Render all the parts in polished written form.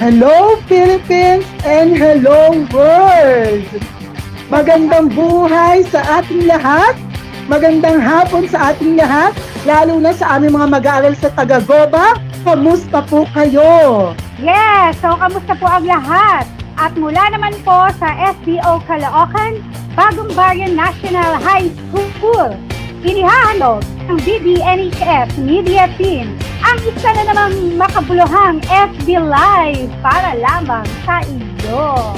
Hello Philippines and hello world! Magandang buhay sa ating lahat, magandang hapon sa ating lahat, lalo na sa aming mga mag-aaral sa Taga-Goba. Kamusta po kayo? Yes! So, kamusta po ang lahat? At mula naman po sa SBO Caloocan, Bagong Bayan National High School, inihahandog ng BDNHS Media Team ang isa na namang makabuluhang FB Live para lamang sa iyo.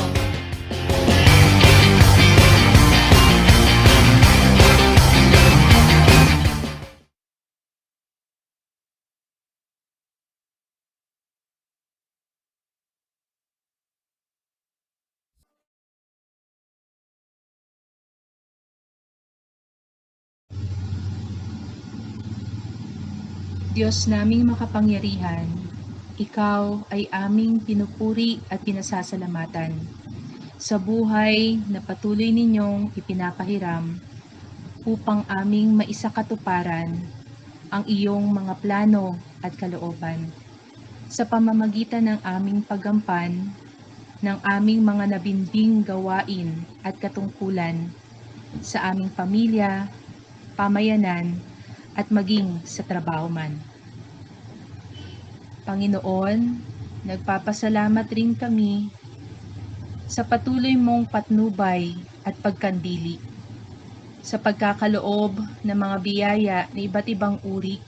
Diyos naming makapangyarihan, Ikaw ay aming pinupuri at pinasasalamatan sa buhay na patuloy ninyong ipinapahiram upang aming maisakatuparan ang iyong mga plano at kalooban sa pamamagitan ng aming paggampan ng aming mga nabinding gawain at katungkulan sa aming pamilya, pamayanan, at maging sa trabaho man. Panginoon, nagpapasalamat rin kami sa patuloy mong patnubay at pagkandili sa pagkakaloob ng mga biyaya na iba't ibang uri.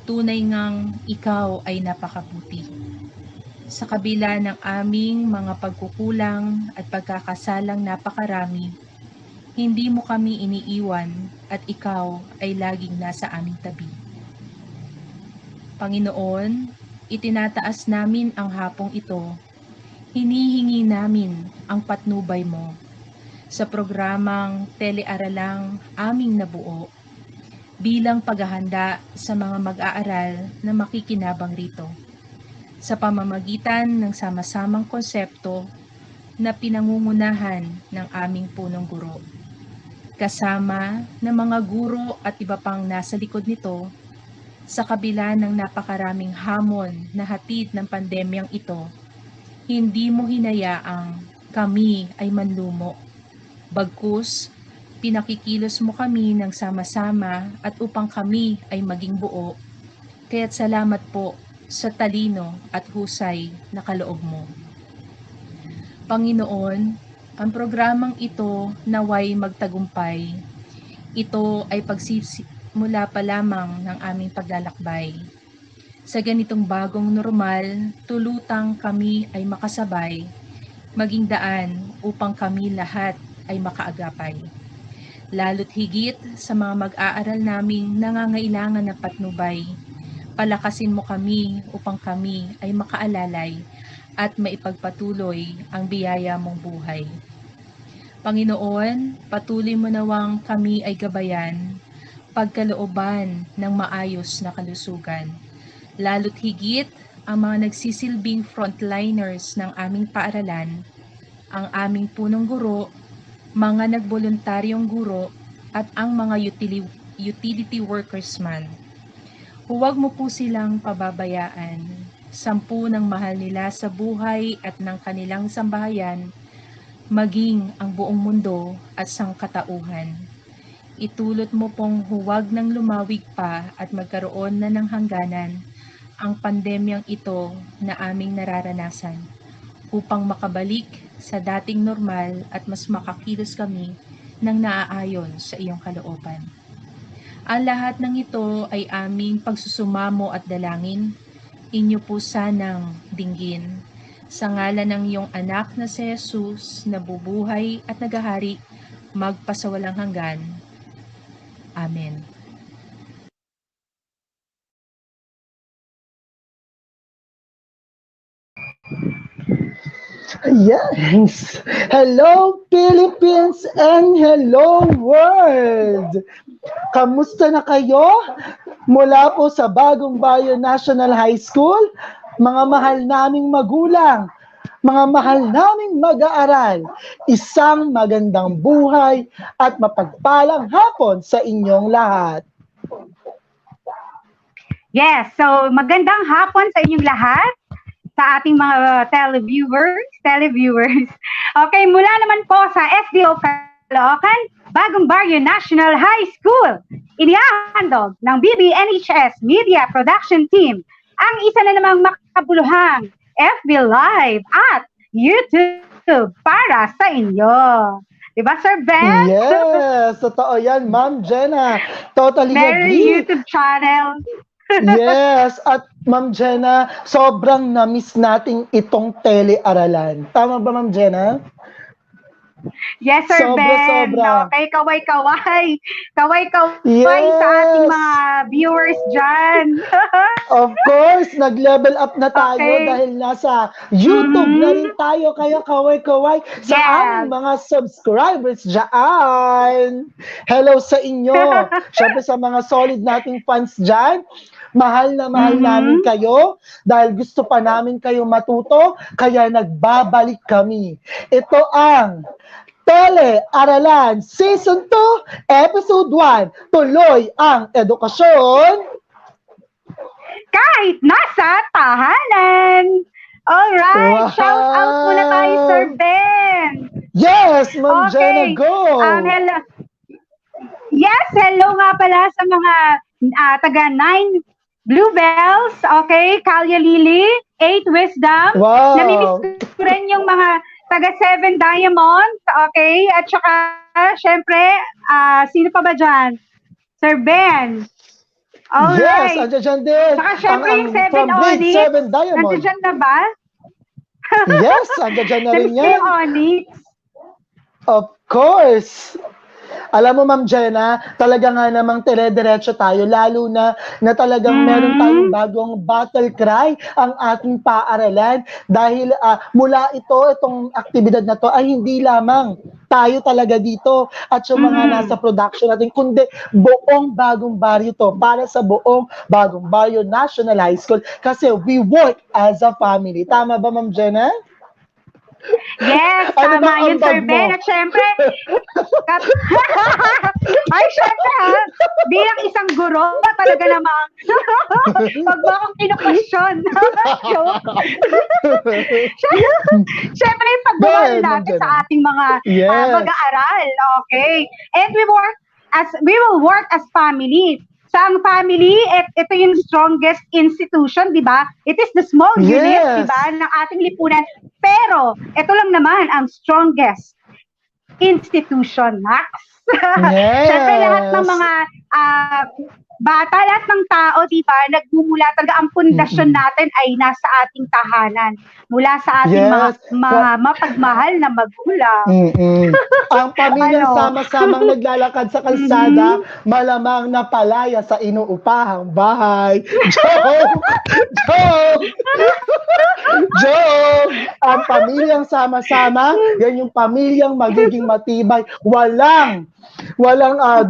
Tunay ngang ikaw ay napakabuti. Sa kabila ng aming mga pagkukulang at pagkakasalang napakarami, hindi mo kami iniiwan at ikaw ay laging nasa aming tabi. Panginoon, itinataas namin ang hapong ito. Hinihingi namin ang patnubay mo sa programang TeleAralang aming nabuo bilang paghahanda sa mga mag-aaral na makikinabang rito sa pamamagitan ng sama-samang konsepto na pinangungunahan ng aming punong guro. Kasama ng mga guro at iba pang nasa likod nito, sa kabila ng napakaraming hamon na hatid ng pandemyang ito, hindi mo hinayaang kami ay manlumo. Bagkus, pinakikilos mo kami ng sama-sama at upang kami ay maging buo. Kaya't salamat po sa talino at husay na kaloob mo. Panginoon, ang programang ito naway magtagumpay. Ito ay pagsisimula pa lamang ng aming paglalakbay. Sa ganitong bagong normal, tulutang kami ay makasabay, maging daan upang kami lahat ay makaagapay. Lalo't higit sa mga mag-aaral naming nangangailangan ng patnubay, palakasin mo kami upang kami ay makaalalay at maipagpatuloy ang biyaya mong buhay. Panginoon, patuloy mo nawang kami ay gabayan, pagkalooban ng maayos na kalusugan. Lalo't higit ang mga nagsisilbing frontliners ng aming paaralan, ang aming punong guro, mga nagboluntaryong guro, at ang mga utility workers man. Huwag mo po silang pababayaan. Sampu ng mahal nila sa buhay at ng kanilang sambahayan, maging ang buong mundo at sangkatauhan. Itulot mo pong huwag nang lumawig pa at magkaroon na ng hangganan ang pandemyang ito na aming nararanasan upang makabalik sa dating normal at mas makakilos kami ng naaayon sa iyong kalooban. Ang lahat ng ito ay aming pagsusumamo at dalangin. Inyo po sanang dinggin. Sa ngalan ng iyong anak na si Jesus, na bubuhay at nagahari, magpasawalang hanggan. Amen. Yes! Hello Philippines and hello world! Kamusta na kayo? Mula po sa Bagong Bayan National High School, mga mahal naming magulang, mga mahal naming mag-aaral, isang magandang buhay at mapagpalang hapon sa inyong lahat. Yes, so magandang hapon sa inyong lahat. sa ating mga televiewers. Okay, mula naman po sa SDO Caloocan, Bagong Baryo National High School, inihahandog ng BBNHS Media Production Team ang isa na namang makabuluhang FB Live at YouTube para sa inyo. Diba, Sir Ben? Yes, totoo yan, Ma'am Jenna. Totally Meron agree. YouTube channel. Yes, at Ma'am Jenna, sobrang na-miss natin itong telearalan. Tama ba, Ma'am Jenna? Yes, Sir Ben. Sobra. Okay, kaway-kaway. Kaway-kaway Yes. sa ating mga viewers dyan. Of course, nag-level up na tayo Okay. dahil nasa YouTube na rin tayo, kaya kaway-kaway sa Yes. aming mga subscribers dyan. Hello sa inyo. Siyempre sa mga solid nating fans dyan, mahal na mahal namin kayo dahil gusto pa namin kayo matuto, kaya nagbabalik kami. Ito ang TeleAralan Season 2, Episode 1. Tuloy ang edukasyon Kahit nasa tahanan. Alright, Wow. shout out muna tayo, Sir Ben. Yes, Ma'am Jenna, Okay. go! Hello. Yes, hello nga pala sa mga taga 9 Bluebells, okay, Kalya Lily, 8 Wisdom. Wow! Namimiss ko rin yung mga taga 7 Diamonds, okay, at saka, syempre, sino pa ba dyan? Sir Ben. Yes, Alright. andyan dyan din. Saka syempre yung 7 from Big Onyx. 7 Diamond. Nandiyan dyan na ba? Yes, andyan dyan na rin Namiss ko yan. yung Onyx. Of course. Alam mo, Ma'am Jenna, talaga nga namang telediretso tayo, lalo na talagang meron tayong bagong battle cry ang ating paaralan dahil mula itong aktibidad na to ay hindi lamang tayo talaga dito at yung mga nasa production natin, kundi buong Bagong Baryo to, para sa buong Bagong Baryo National High School kasi we work as a family. Tama ba, Ma'am Jenna? Yes, Ano tama bang yun, ambag Sir Ben. mo? At syempre, ay, syempre ha, bilang isang guro, talaga namang, pag ba akong kinu-question, joke. Syempre, yung pagbuwal Go ahead, Ma'am natin Jenna. sa ating mga Yes. mag-aaral, okay? And we will work as family. Sa ang family, ito yung strongest institution, di ba? It is the small unit, Yes. di ba, ng ating lipunan. Pero, ito lang naman ang strongest institution, Max. Yes. Siyempre, lahat ng mga bata, lahat ng tao, di ba, nagmumula talaga, ang pundasyon natin ay nasa ating tahanan. Mula sa ating Yes. mga mapagmahal na magulang. Ang pamilyang Ano? sama-samang naglalakad sa kalsada, malamang napalaya sa inuupahang bahay. Joke! Joke! Joke! Ang pamilyang sama-sama, yan yung pamilyang magiging matibay. Walang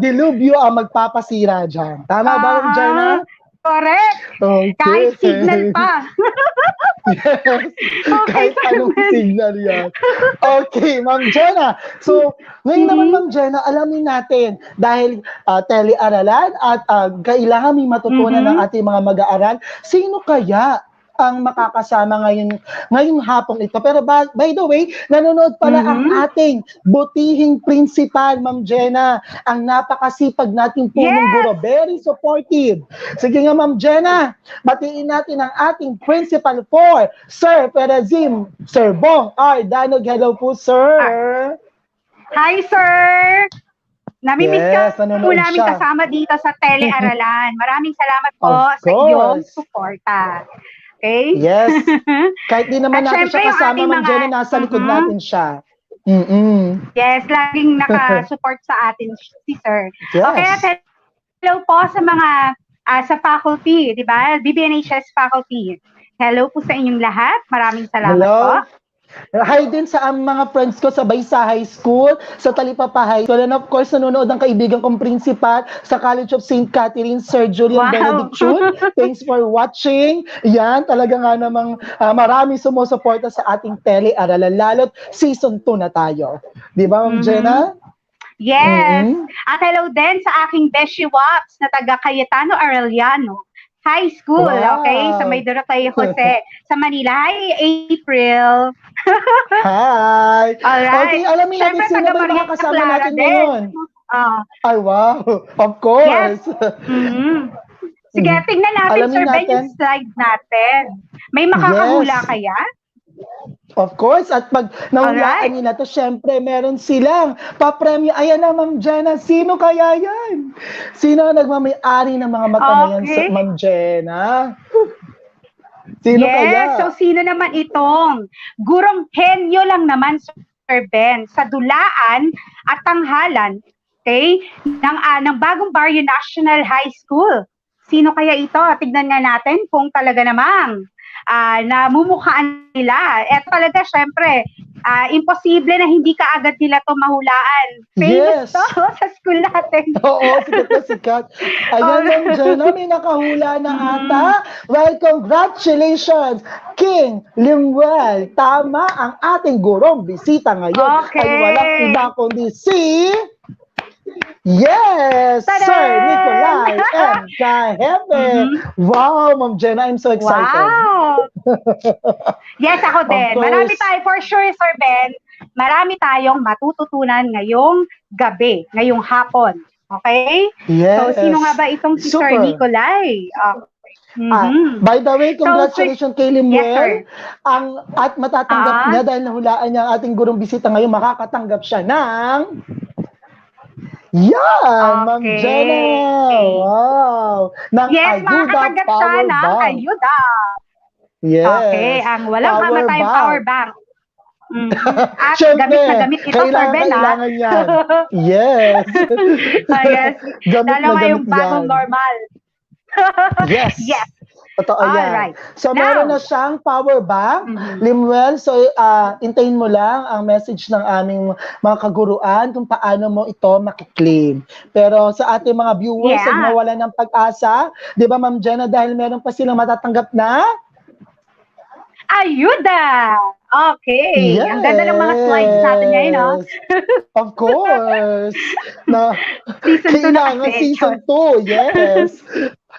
dilubyo ang magpapasira dyan. Tama ba, Ma'am Jenna? Correct. Okay. Kahit signal pa. Yes. Okay, Kahit anong Sir Ben. signal yan. Okay, Ma'am Jenna. So, ngayon naman, Ma'am Jenna, alamin natin, dahil telearalan at kailangan may matutunan ng ating mga mag-aaral, sino kaya ang makakasama ngayong hapong ito? Pero by the way, nanonood pala ang ating butihing principal, Ma'am Jenna, ang napakasipag nating punong Yes! guro, very supportive. Sige nga, Ma'am Jenna, batiin natin ang ating principal for Sir Perazim, Sir Bong R. Danog. Hello po, sir. Hi, sir! Namimiss Yes, ka po nanonood namin siya. kasama dito sa telearalan. Maraming salamat po Of sa iyong course. suporta. Okay? Yes. Kahit di naman At natin syempre, siya yung kasama, ating Ma'am mga- Jenna, nasa likod Mhm. natin siya. Yes, laging nakasupport sa atin si sir. Yes. Okay, at hello po sa mga sa faculty, di ba? BBNHS faculty. Hello po sa inyong lahat. Maraming salamat po. Hi din sa mga friends ko sa Baysa High School, sa Talipapa High School, and of course, nanonood ang kaibigan kong principal sa College of St. Catherine, Sir Julian Wow. Benedictune. Thanks for watching. Yan, talaga nga namang marami sumusuporta sa ating telearalan, lalo't season 2 na tayo. Di ba, Ma'am Jenna? Yes. At hello din sa aking Beshi Waps na taga Cayetano Arellano. High School, okay? Sa may Wow! Doroteo Jose, sa Manila. Hi, April! Hi! Okay, Alright. alamin natin Siyempre, sino taga ba yung Maria mga kasama Clara natin din. ngayon. Ah, Ay, wow! Of yes. course! Mm. Sige, tingnan natin, Alamin Sir Ben, yung natin. slide natin. May makakahula Yes! kaya? Of course, at pag nahulaan Alright. nila to, syempre, meron silang papremyo. Ayan na, Ma'am Jenna, sino kaya yan? Sino ang nagmamay-ari ng mga mata na yan, Okay. Ma'am Jenna? Sino Yes, so kaya? sino naman itong gurong henyo lang naman, Sir Ben, sa dulaan at tanghalan, okay, ng Bagong Barrio National High School. Sino kaya ito? Tignan nga natin kung talaga namang namumukhaan nila. Eto talaga, syempre, imposible na hindi ka agad nila to mahulaan. Famous to Yes! sa school natin. Oo, sikat na sikat. Ayan, Ma'am Jenna, may nakahula na Mm. ata. Well, congratulations, King Limuel. Tama ang ating gurong bisita ngayon ay walang Okay. iba kundi si... Yes, Sir Tadam! Nicolai M. Cajefe. Mhm. Wow, Ma'am Jenna, I'm so excited. Wow! Yes, ako Of din. Marami course. tayo, for sure, Sir Ben, marami tayong matututunan ngayong gabi, ngayong hapon. Okay? So, sino nga Yes. ba itong si Sir Super. Nicolai? By the way, So, congratulations kay yes, Limuel. sir. At matatanggap Ah, niya dahil nahulaan niya ang ating gurong bisita ngayon, makakatanggap siya ng... Yan, Ma'am Jenna! okay. Wow! Ng Yes, Ayuda makakatanggap siya Power ng Bank. ayuda. Okay, Yes, ang walang Power kamatayang power Bank. bank. At gamit na Siyempre, gamit ito, Sir Ben, ha? kailangan yan. Yes. Yes, Gamit lalo na gamit ngayong bagong yan. normal. Yes. Yes. Totoo All yan. right. So, meron Now, na siyang power bank. mhm. Limuel, so intayin mo lang ang message ng aming mga kaguruan kung paano mo ito makiklaim. Pero sa ating mga viewers, huwag Yeah. mawala ng pag-asa. Di ba, Ma'am Jenna, dahil meron pa silang matatanggap na? Ayuda! Okay. Ang ganda ng mga slides natin ngayon, no? Yes. Of course. Na, Season 2 na kailangan kasi. season 2. Yes.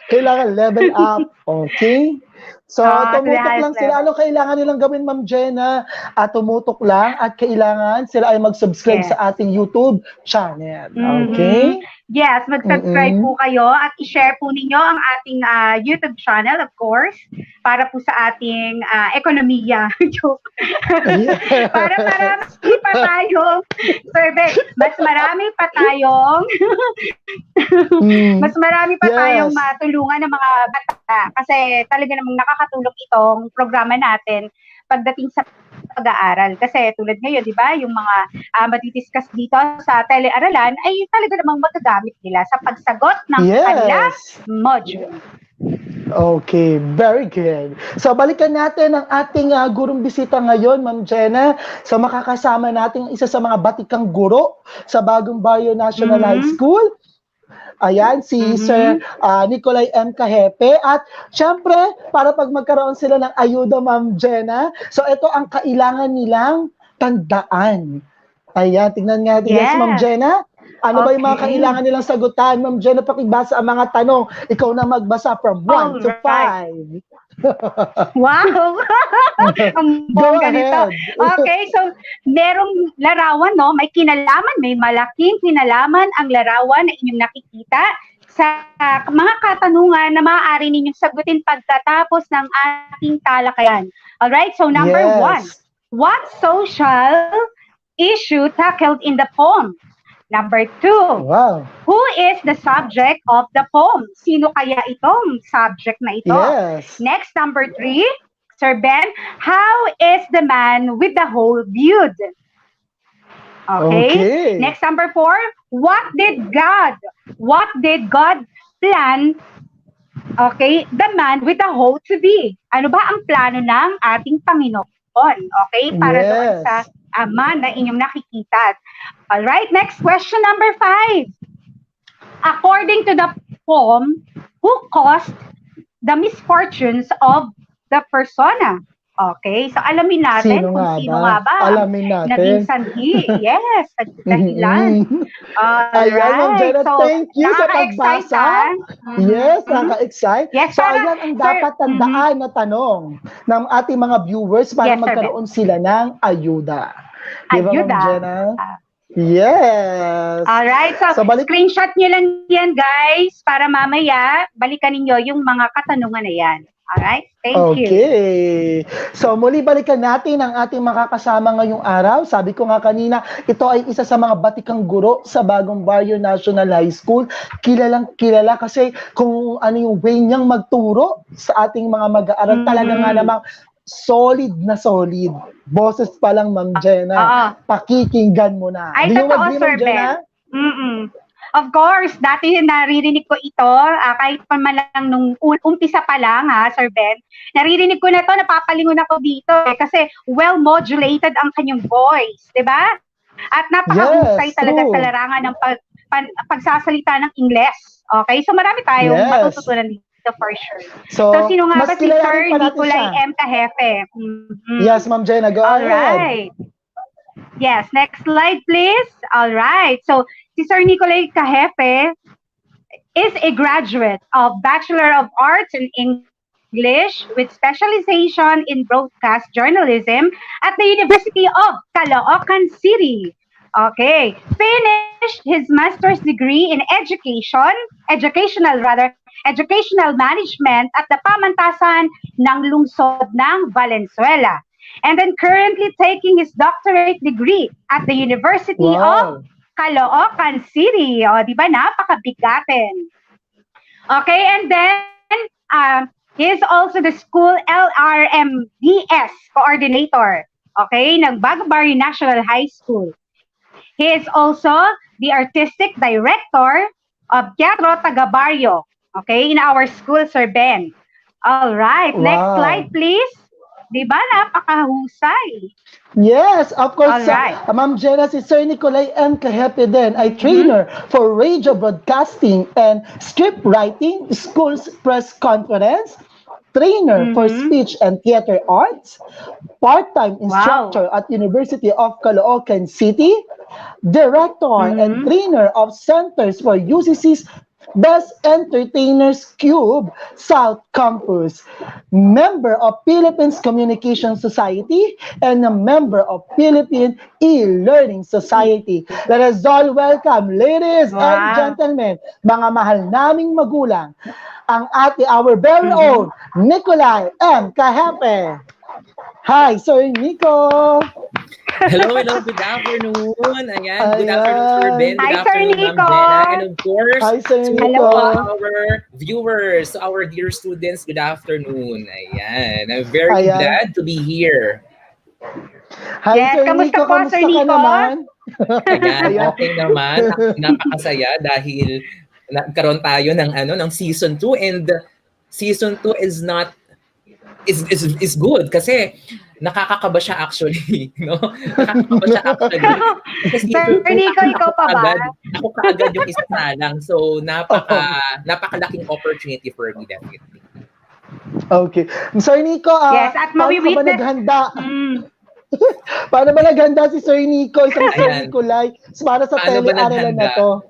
Kailangan level up. Okay? So, To the tumutok lang highest sila. level. Ano kailangan nilang gawin, Ma'am Jenna? Tumutok lang at kailangan sila ay mag-subscribe Yes. sa ating YouTube channel. Mhm. Okay? Yes, mag-subscribe po kayo at i-share po ninyo ang ating YouTube channel, of course, para po sa ating ekonomiya. Joke. Para marami pa tayong, Sir Ben, mas marami pa tayong mas marami pa tayong Yes. matulungan ng mga bata kasi talaga namang nakakatulong itong programa natin pagdating sa pag-aaral. Kasi tulad ngayon, di ba, yung mga matidiscuss dito sa TeleAralan ay talaga namang magagamit nila sa pagsagot ng kanilang Yes. module. Okay, very good. So balikan natin ang ating gurong bisita ngayon, Ma'am Jenna. So makakasama natin isa sa mga batikang guro sa Bagong Barrio National High School. Ayan, si Sir Nicolai M. Cajefe. At syempre, para pag magkaroon sila ng ayuda, Ma'am Jenna, so ito ang kailangan nilang tandaan. Ayan, tingnan nga natin. Yes, Ma'am Jenna. Ano ba yung mga kailangan nilang sagutan? Ma'am Jenna, pakibasa ang mga tanong. Ikaw na magbasa from 1 to 5. Wow! Ang bongga nito. Okay, so merong larawan, no? May kinalaman, may malaking kinalaman ang larawan na inyong nakikita sa mga katanungan na maaari ninyong sagutin pagkatapos ng ating talakayan. Alright, so number 1. What social issue tackled in the poem? Number 2, who is the subject of the poem? Sino kaya itong subject na ito? Next, number 3, Sir Ben, how is the man with the hole viewed? Okay. Next, number 4, what did God plan, okay, the man with the hole to be? Ano ba ang plano ng ating Panginoon? Okay, para doon sa man na inyong nakikita. Alright, next question number 5. According to the poem, who caused the misfortunes of the persona? Okay, so alamin natin Sino kung nga sino ba? nga ba ang Alamin naging natin. sanhi. Yes, dahilan. Ayan, Ma'am Alright, Jenna, so thank you sa nakaka-excite pagbasa. ha? Yes, Mhm. nakaka-excite. Yes, So para, ayan ang sir, dapat tandaan na tanong ng ating mga viewers para yes, Sir Ben. magkaroon sila ng ayuda. Di ba, Ma'am Ayuda. Jenna? Yes. Alright, so So balik screenshot nyo lang yan guys para mamaya balikan ninyo yung mga katanungan na yan. Alright, thank you. Okay. So muli balikan natin ang ating makakasama ngayong araw. Sabi ko nga kanina, ito ay isa sa mga batikang guro sa Bagong Barrio National High School. Kilalang kilala kasi kung ano yung way niyang magturo sa ating mga mag-aaral. Talaga nga namang solid na solid. Boses pa lang, Ma'am Jenna. Oo. Pakikinggan mo na. Ay, Do you totoo, agree, Sir Ma'am Jenna? Ben. Of course, dati naririnig ko ito, kahit pa man lang nung umpisa pa lang, ha, Sir Ben. Naririnig ko na to, napapalingon ako dito kasi well-modulated ang kanyang voice, di ba? At napakahusay Yes, talaga sa true. larangan ng pagsasalita ng Ingles. Okay, so marami tayong Yes. matututunan dito for sure. So, sino nga mas ba si kilalanin Sir pa natin Nicolai siya. M. Cajefe? Yes, Ma'am Jenna, go ahead. Alright. Yes, next slide please. Alright, so si Sir Nicolai Cajefe is a graduate of Bachelor of Arts in English with specialization in broadcast journalism at the University of Caloocan City. Okay, finished his master's degree in educational management at the Pamantasan ng Lungsod ng Valenzuela. And then currently taking his doctorate degree at the University of Caloocan City. O, di ba? Napakabigatin. Okay, and then he is also the school LRMDS coordinator. Okay, ng Bagong Barrio National High School. He is also the artistic director of Teatro Taga Barrio. Okay, in our school, Sir Ben. All right, next slide, please. Di ba? Napakahusay. Yes, of course, Alright. Ma'am Jenna, si Sir Nicolai M. Cajefe din ay trainer for radio broadcasting and script writing, school's press conference, trainer for speech and theater arts, part-time instructor at University of Caloocan City, director and trainer of Centers for UCC's Best Entertainers Cube South Campus, member of Philippines Communication Society, and a member of Philippine E-Learning Society. Let us all welcome, ladies and gentlemen, mga mahal naming magulang, our very own Nicolai M. Cajefe. Hi, Sir Nico. Hello, good afternoon. Ayan, good afternoon, Sir Ben. Good Hi, afternoon, Sir Ma'am Jenna. And of course, Hi, Sir to Nico. all our viewers, to our dear students, good afternoon. Ayan, I'm very glad to be here. Hi, Yes, Sir kamusta Nico. po, Kamusta Sir ka Nico? naman? Ayan, okay naman. Napakasaya dahil nagkaroon tayo ng season 2 and season 2 is good kasi nakakakaba siya actually, no? Nakakakaba siya actually. Kasi Sir Nico, ikaw pa ba? Ako kaagad yung isa lang. So napakalaking opportunity for me definitely. Okay. Sir Nico, yes, at paano ka ba naghanda? Paano ba naghanda si Sir Nico, isang Sir Nicolai, para sa TeleAralan na to?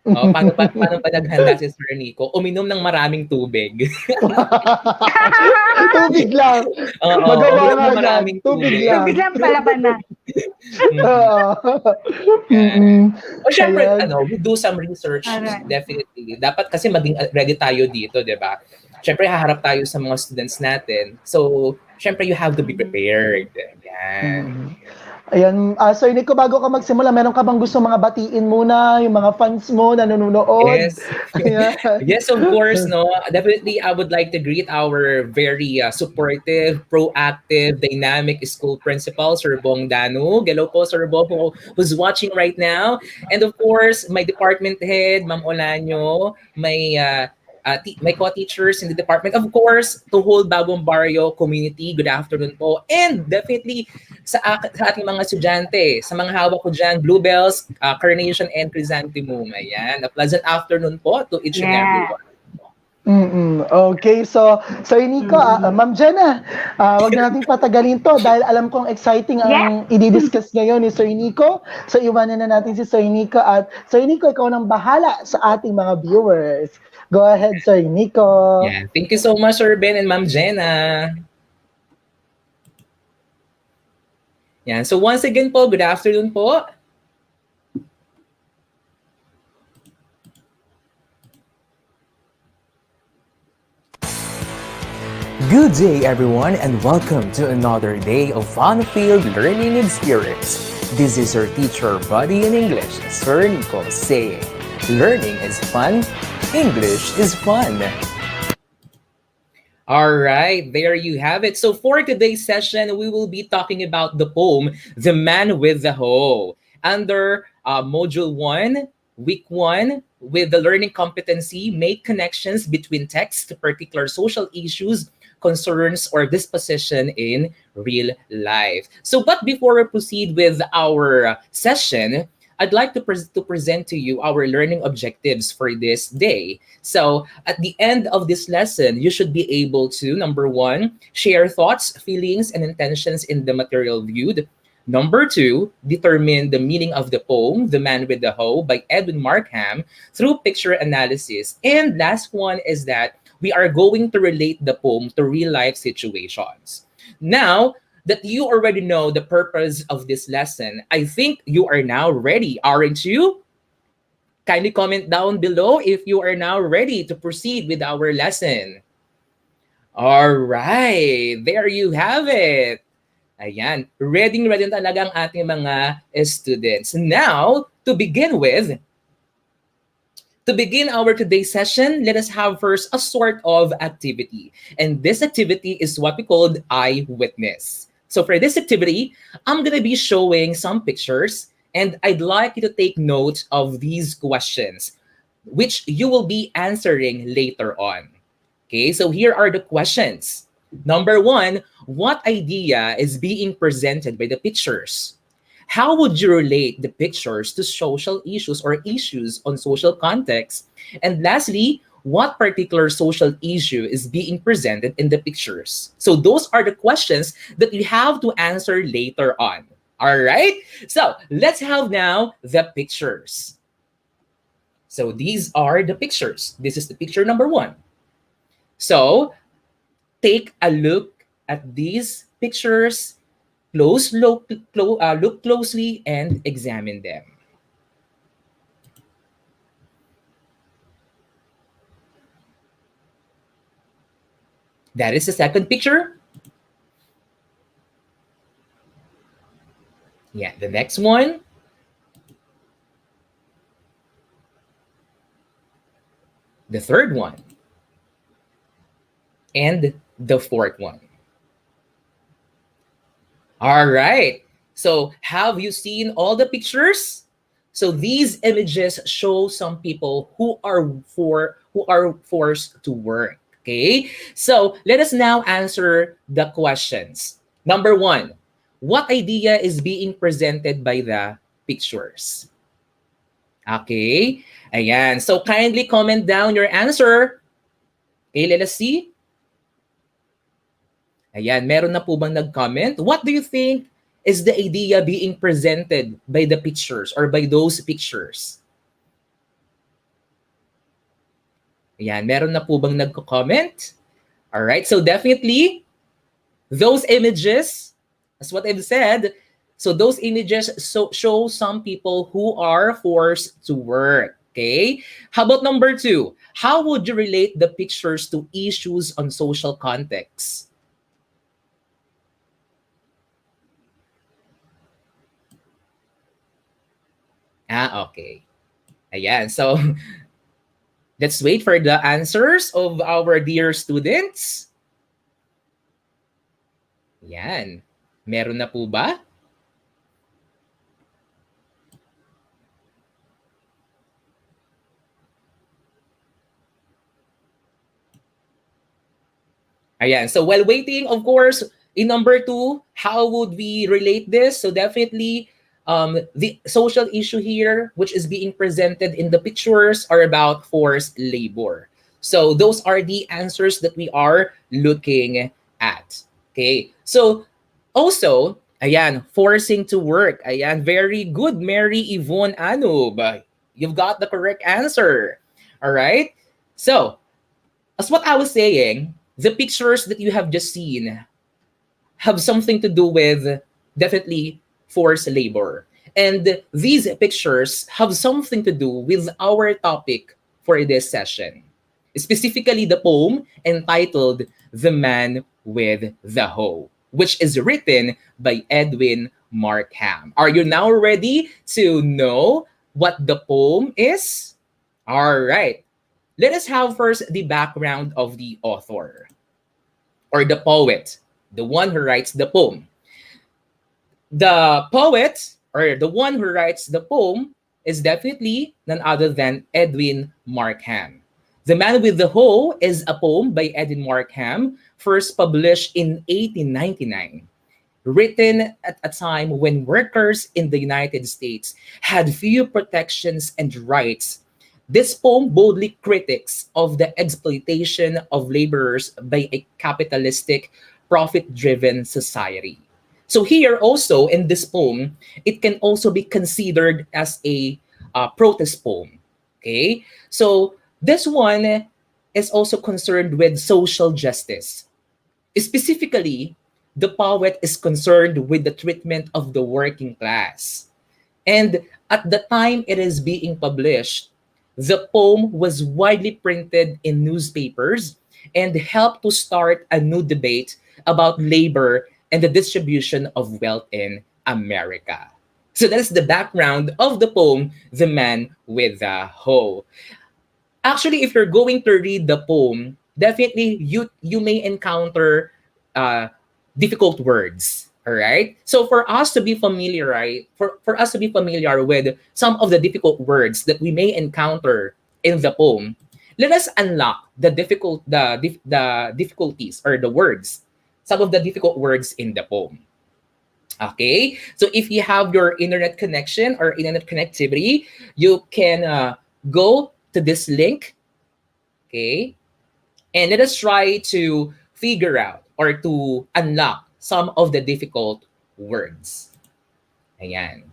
Paano ba naghanda si Sir Nico? Uminom ng maraming tubig. Tubig lang. Magawa nga maraming tubig lang. Tubig lang palaban na. Syempre, we do some research, definitely. Dapat kasi maging ready tayo dito, di ba? Syempre, haharap tayo sa mga students natin. So, syempre, you have to be prepared. Yan. Ayan, Sir Nico, bago ka magsimula, meron ka bang gusto mga batiin muna, yung mga fans mo na nanonood? Yes. Yes, of course, no. Definitely, I would like to greet our very supportive, proactive, dynamic school principal, Sir Bong Danu. Hello po, Sir Bong, who's watching right now. And of course, my department head, Ma'am Olanyo, my co-teachers in the department. Of course, to whole Bagong Barrio community, good afternoon po. And definitely sa ating mga estudyante, sa mga hawak ko dyan, Bluebells, Carnation, and Chrysanthemum. Ayan, a pleasant afternoon po to each and everyone. Okay, so Sir Nico, Ma'am Jenna, wag na nating patagalin to dahil alam kong exciting Yes. ang i-discuss ngayon ni Sir Nico. So iwanan na natin si Sir Nico at Sir Nico, ikaw nang bahala sa ating mga viewers. Go ahead, Sir Nico. Yeah. Thank you so much, Sir Ben and Ma'am Jenna. Yan. So once again po, good afternoon po. Good day, everyone, and welcome to another day of fun-filled learning experience. This is your teacher, buddy in English, Sir Nico, saying, learning is fun, English is fun. All right, there you have it. So for today's session, we will be talking about the poem, The Man with the Hoe, under Module 1, Week 1, with the learning competency, make connections between text to particular social issues, concerns, or disposition in real life. So, but before we proceed with our session, I'd like to present to you our learning objectives for this day. So, at the end of this lesson, you should be able to, number one, share thoughts, feelings, and intentions in the material viewed. Number two, determine the meaning of the poem, The Man with the Hoe by Edwin Markham through picture analysis. And last one is that we are going to relate the poem to real life situations. Now, that you already know the purpose of this lesson, I think you are now ready, aren't you? Kindly comment down below if you are now ready to proceed with our lesson. All right, there you have it. Ayan, ready talaga ang ating mga students. Now, to begin our today's session, let us have first a sort of activity. And this activity is what we called eyewitness. So for this activity, I'm going to be showing some pictures and I'd like you to take note of these questions, which you will be answering later on. Okay, so here are the questions. Number one, what idea is being presented by the pictures? How would you relate the pictures to social issues or issues on social context? And lastly, what particular social issue is being presented in the pictures? So those are the questions that you have to answer later on. All right? So let's have now the pictures. So these are the pictures. This is the picture number one. So take a look at these pictures. Look closely and examine them. That is the second picture. Yeah, the next one. The third one. And the fourth one. All right. So have you seen all the pictures? So these images show some people who are forced to work. Okay. So let us now answer the questions. Number one, what idea is being presented by the pictures? Okay. Ayan. So kindly comment down your answer. Okay, let us see. Ayan, meron na po bang nag-comment? What do you think is the idea being presented by the pictures or by those pictures? Ayan, meron na po bang nagko-comment? All right, so definitely, those images, as what I've said, so those images show some people who are forced to work. Okay? How about number two? How would you relate the pictures to issues on social context? Okay. Ayan. So, let's wait for the answers of our dear students. Ayan. Meron na po ba? Ayan. So, while waiting, of course, in number two, how would we relate this? So, definitely, the social issue here, which is being presented in the pictures, are about forced labor. So those are the answers that we are looking at. Okay. So also, ayan, forcing to work. Ayan, very good, Mary Yvonne Anub. You've got the correct answer. All right. So, as what I was saying, the pictures that you have just seen have something to do with definitely forced labor. And these pictures have something to do with our topic for this session, specifically the poem entitled The Man with the Hoe, which is written by Edwin Markham. Are you now ready to know what the poem is? All right. Let us have first the background of the author or the poet, the one who writes the poem. The poet or the one who writes the poem is definitely none other than Edwin Markham. The Man with the Hoe is a poem by Edwin Markham, first published in 1899, written at a time when workers in the United States had few protections and rights. This poem boldly critiques of the exploitation of laborers by a capitalistic, profit-driven society. So here also in this poem, it can also be considered as a protest poem. Okay, so this one is also concerned with social justice. Specifically, the poet is concerned with the treatment of the working class. And at the time it is being published, the poem was widely printed in newspapers and helped to start a new debate about labor and the distribution of wealth in America. So that is the background of the poem, The Man with the Hoe. Actually, if you're going to read the poem, definitely you may encounter uh, difficult words. All right. So for us to be familiar, right, for us to be familiar with some of the difficult words that we may encounter in the poem, let us unlock the difficulties or the words, some of the difficult words in the poem. Okay. So if you have your internet connection or internet connectivity, you can go to this link. Okay. And let us try to figure out or to unlock some of the difficult words. Ayan.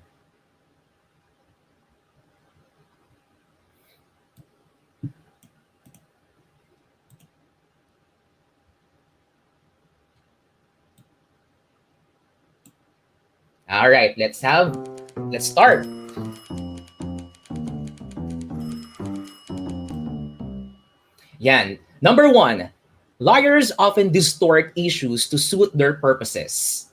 All right, let's start. Yan. Number one, lawyers often distort issues to suit their purposes.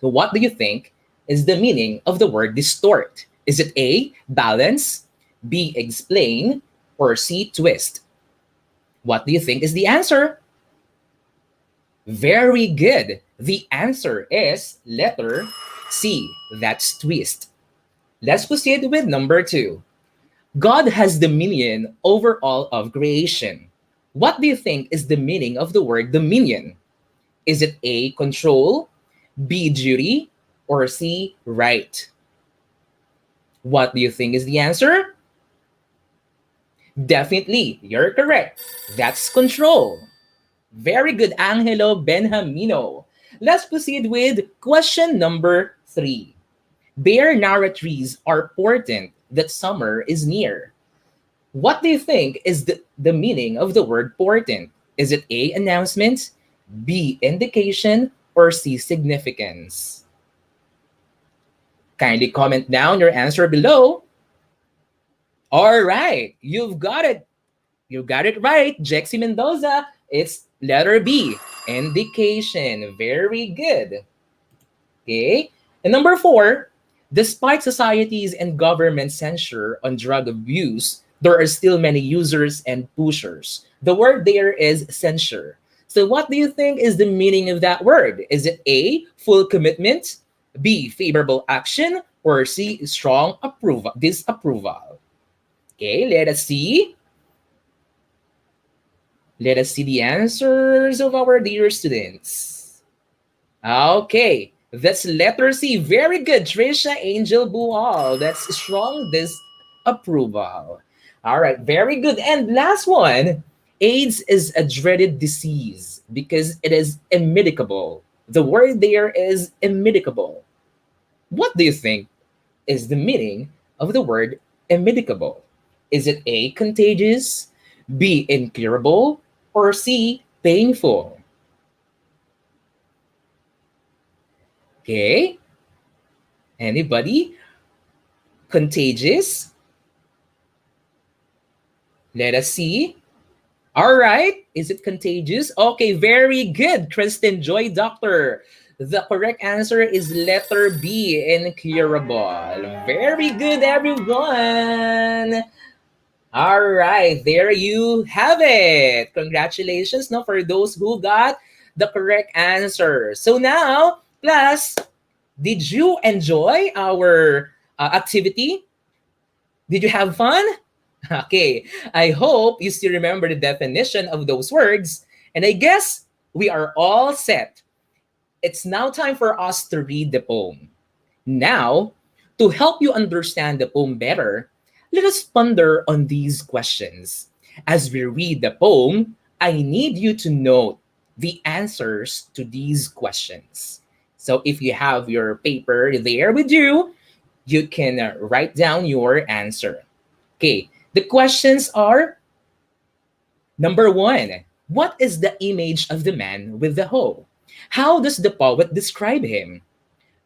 So what do you think is the meaning of the word distort? Is it A, balance, B, explain, or C, twist? What do you think is the answer? Very good. The answer is letter C, that's twist. Let's proceed with number two. God has dominion over all of creation. What do you think is the meaning of the word dominion? Is it A, control, B, duty, or C, right? What do you think is the answer? Definitely, you're correct. That's control. Very good, Angelo Benjamino. Let's proceed with question number three. Bare narratories are portent that summer is near. What do you think is the meaning of the word portent? Is it A, announcement, B, indication, or C, significance? Kindly comment down your answer below. All right, you've got it. You got it right, Jexy Mendoza. It's letter B, indication. Very good. Okay. And number four, despite societies and government censure on drug abuse, there are still many users and pushers. The word there is censure. So what do you think is the meaning of that word? Is it A, full commitment, B, favorable action, or C, strong approval, disapproval? Okay, let us see. Let us see the answers of our dear students. Okay, that's letter C. Very good, Trisha Angel Bual. That's strong disapproval. All right, very good. And last one, AIDS is a dreaded disease because it is immedicable. The word there is immedicable. What do you think is the meaning of the word immedicable? Is it A, contagious, B, incurable, or C, painful? Okay, anybody? Contagious? Let us see. All right. Is it contagious? Okay, very good. Kristen Joy Doctor. The correct answer is letter B, incurable. Very good, everyone. All right, there you have it. Congratulations no, for those who got the correct answer. So now, class, did you enjoy our activity? Did you have fun? Okay, I hope you still remember the definition of those words. And I guess we are all set. It's now time for us to read the poem. Now, to help you understand the poem better, let us ponder on these questions. As we read the poem, I need you to note the answers to these questions. So if you have your paper there with you, you can write down your answer. Okay, the questions are: number one, what is the image of the man with the hoe? How does the poet describe him?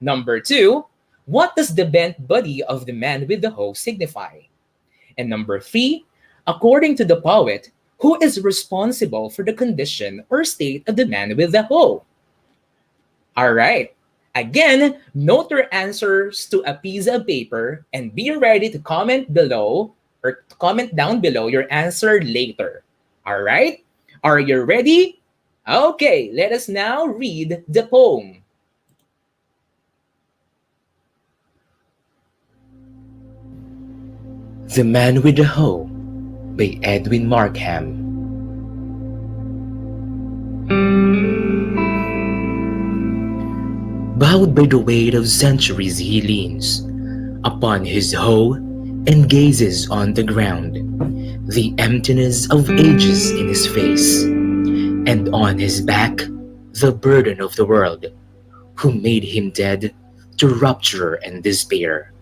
Number two, what does the bent body of the man with the hoe signify? And number three, according to the poet, who is responsible for the condition or state of the man with the hoe? All right. Again, note your answers to a piece of paper and be ready to comment below or comment down below your answer later. All right? Are you ready? Okay, let us now read the poem. The Man with the Hoe by Edwin Markham. Bowed by the weight of centuries he leans upon his hoe and gazes on the ground, the emptiness of ages in his face, and on his back the burden of the world, who made him dead to rupture and despair.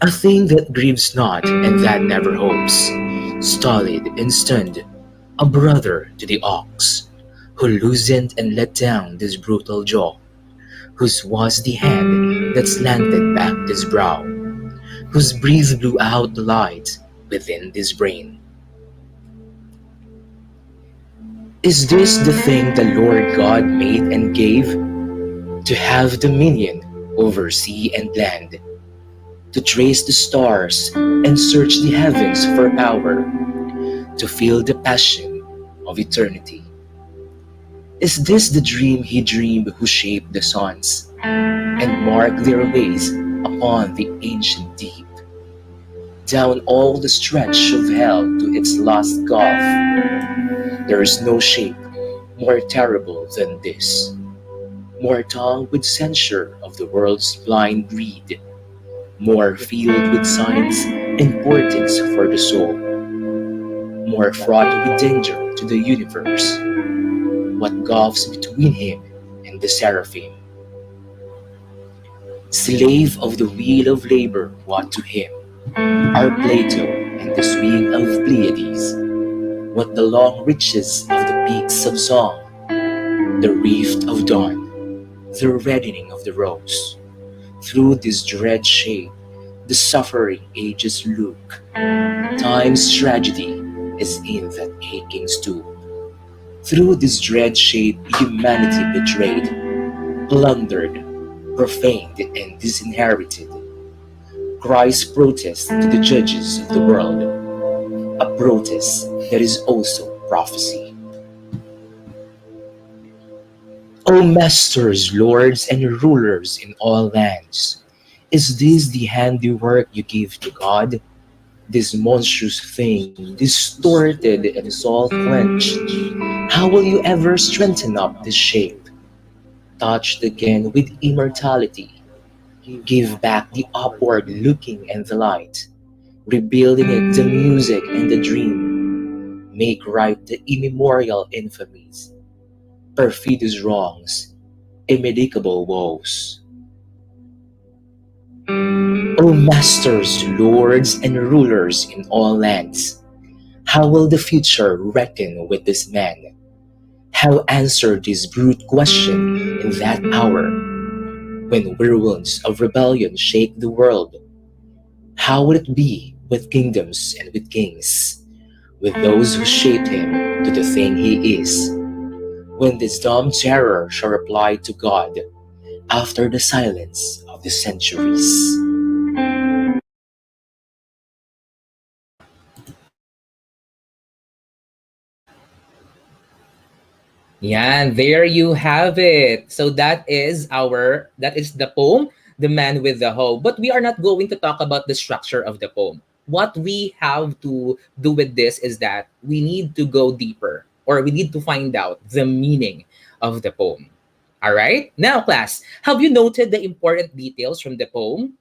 A thing that grieves not and that never hopes, stolid and stunned, a brother to the ox, who loosened and let down this brutal jaw, whose was the hand that slanted back this brow, whose breath blew out the light within this brain. Is this the thing the Lord God made and gave? To have dominion over sea and land, to trace the stars and search the heavens for power, to feel the passion of eternity. Is this the dream he dreamed who shaped the suns and marked their ways upon the ancient deep, down all the stretch of hell to its last gulf? There is no shape more terrible than this, more tongue with censure of the world's blind greed, more filled with signs and portents for the soul, more fraught with danger to the universe. What gulfs between him and the seraphim? Slave of the wheel of labor, what to him are Plato and the swing of Pleiades? What the long reaches of the peaks of song, the rift of dawn, the reddening of the rose? Through this dread shade, the suffering ages look. Time's tragedy is in that aching stoop. Through this dread shade, humanity betrayed, plundered, profaned, and disinherited. Christ protests to the judges of the world, a protest that is also prophecy. O masters, lords, and rulers in all lands, is this the handiwork you give to God? This monstrous thing, distorted and soul clenched, how will you ever strengthen up this shape? Touched again with immortality, give back the upward looking and the light, rebuilding it the music and the dream, make right the immemorial infamies, perfidious wrongs, immedicable woes. O masters, lords, and rulers in all lands, how will the future reckon with this man? How answer this brute question in that hour when whirlwinds of rebellion shake the world? How will it be with kingdoms and with kings, with those who shaped him to the thing he is, when this dumb terror shall reply to God after the silence of the centuries? Yeah, there you have it. So that is the poem, The Man with the Hoe. But we are not going to talk about the structure of the poem. What we have to do with this is that we need to go deeper, or we need to find out the meaning of the poem. All right? Now, class, have you noted the important details from the poem?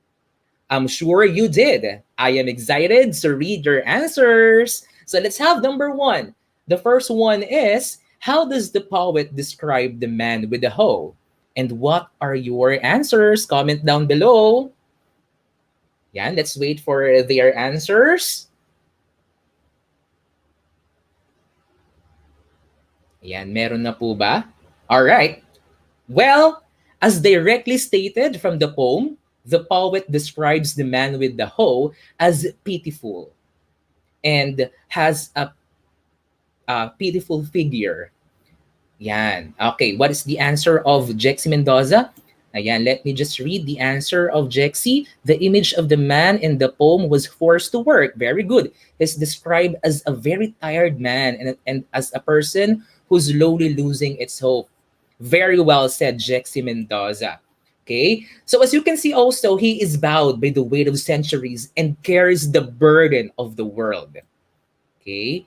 I'm sure you did. I am excited to read your answers. So let's have number one. The first one is, how does the poet describe the man with the hoe? And what are your answers? Comment down below. Yeah, let's wait for their answers. Yan, meron na po ba? All right. Well, as directly stated from the poem, the poet describes the man with the hoe as pitiful and has a pitiful figure. Yan. Okay, what is the answer of Jexy Mendoza? Ayan, let me just read the answer of Jexy. The image of the man in the poem was forced to work. Very good. He's described as a very tired man and as a person who's slowly losing its hope. Very well said, Jexy Mendoza. Okay, so as you can see also, he is bowed by the weight of centuries and carries the burden of the world. Okay,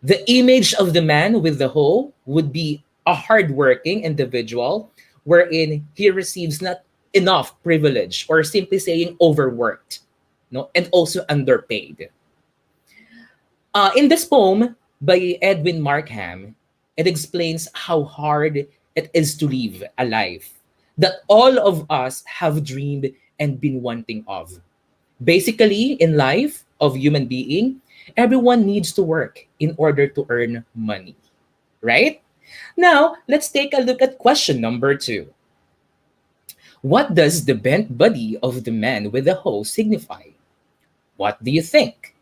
the image of the man with the hoe would be a hardworking individual wherein he receives not enough privilege, or simply saying overworked, no, and also underpaid. In this poem by Edwin Markham, it explains how hard it is to live a life that all of us have dreamed and been wanting of. Basically, in life of human being, everyone needs to work in order to earn money, right? Now, let's take a look at question number two. What does the bent body of the man with the hoe signify? What do you think?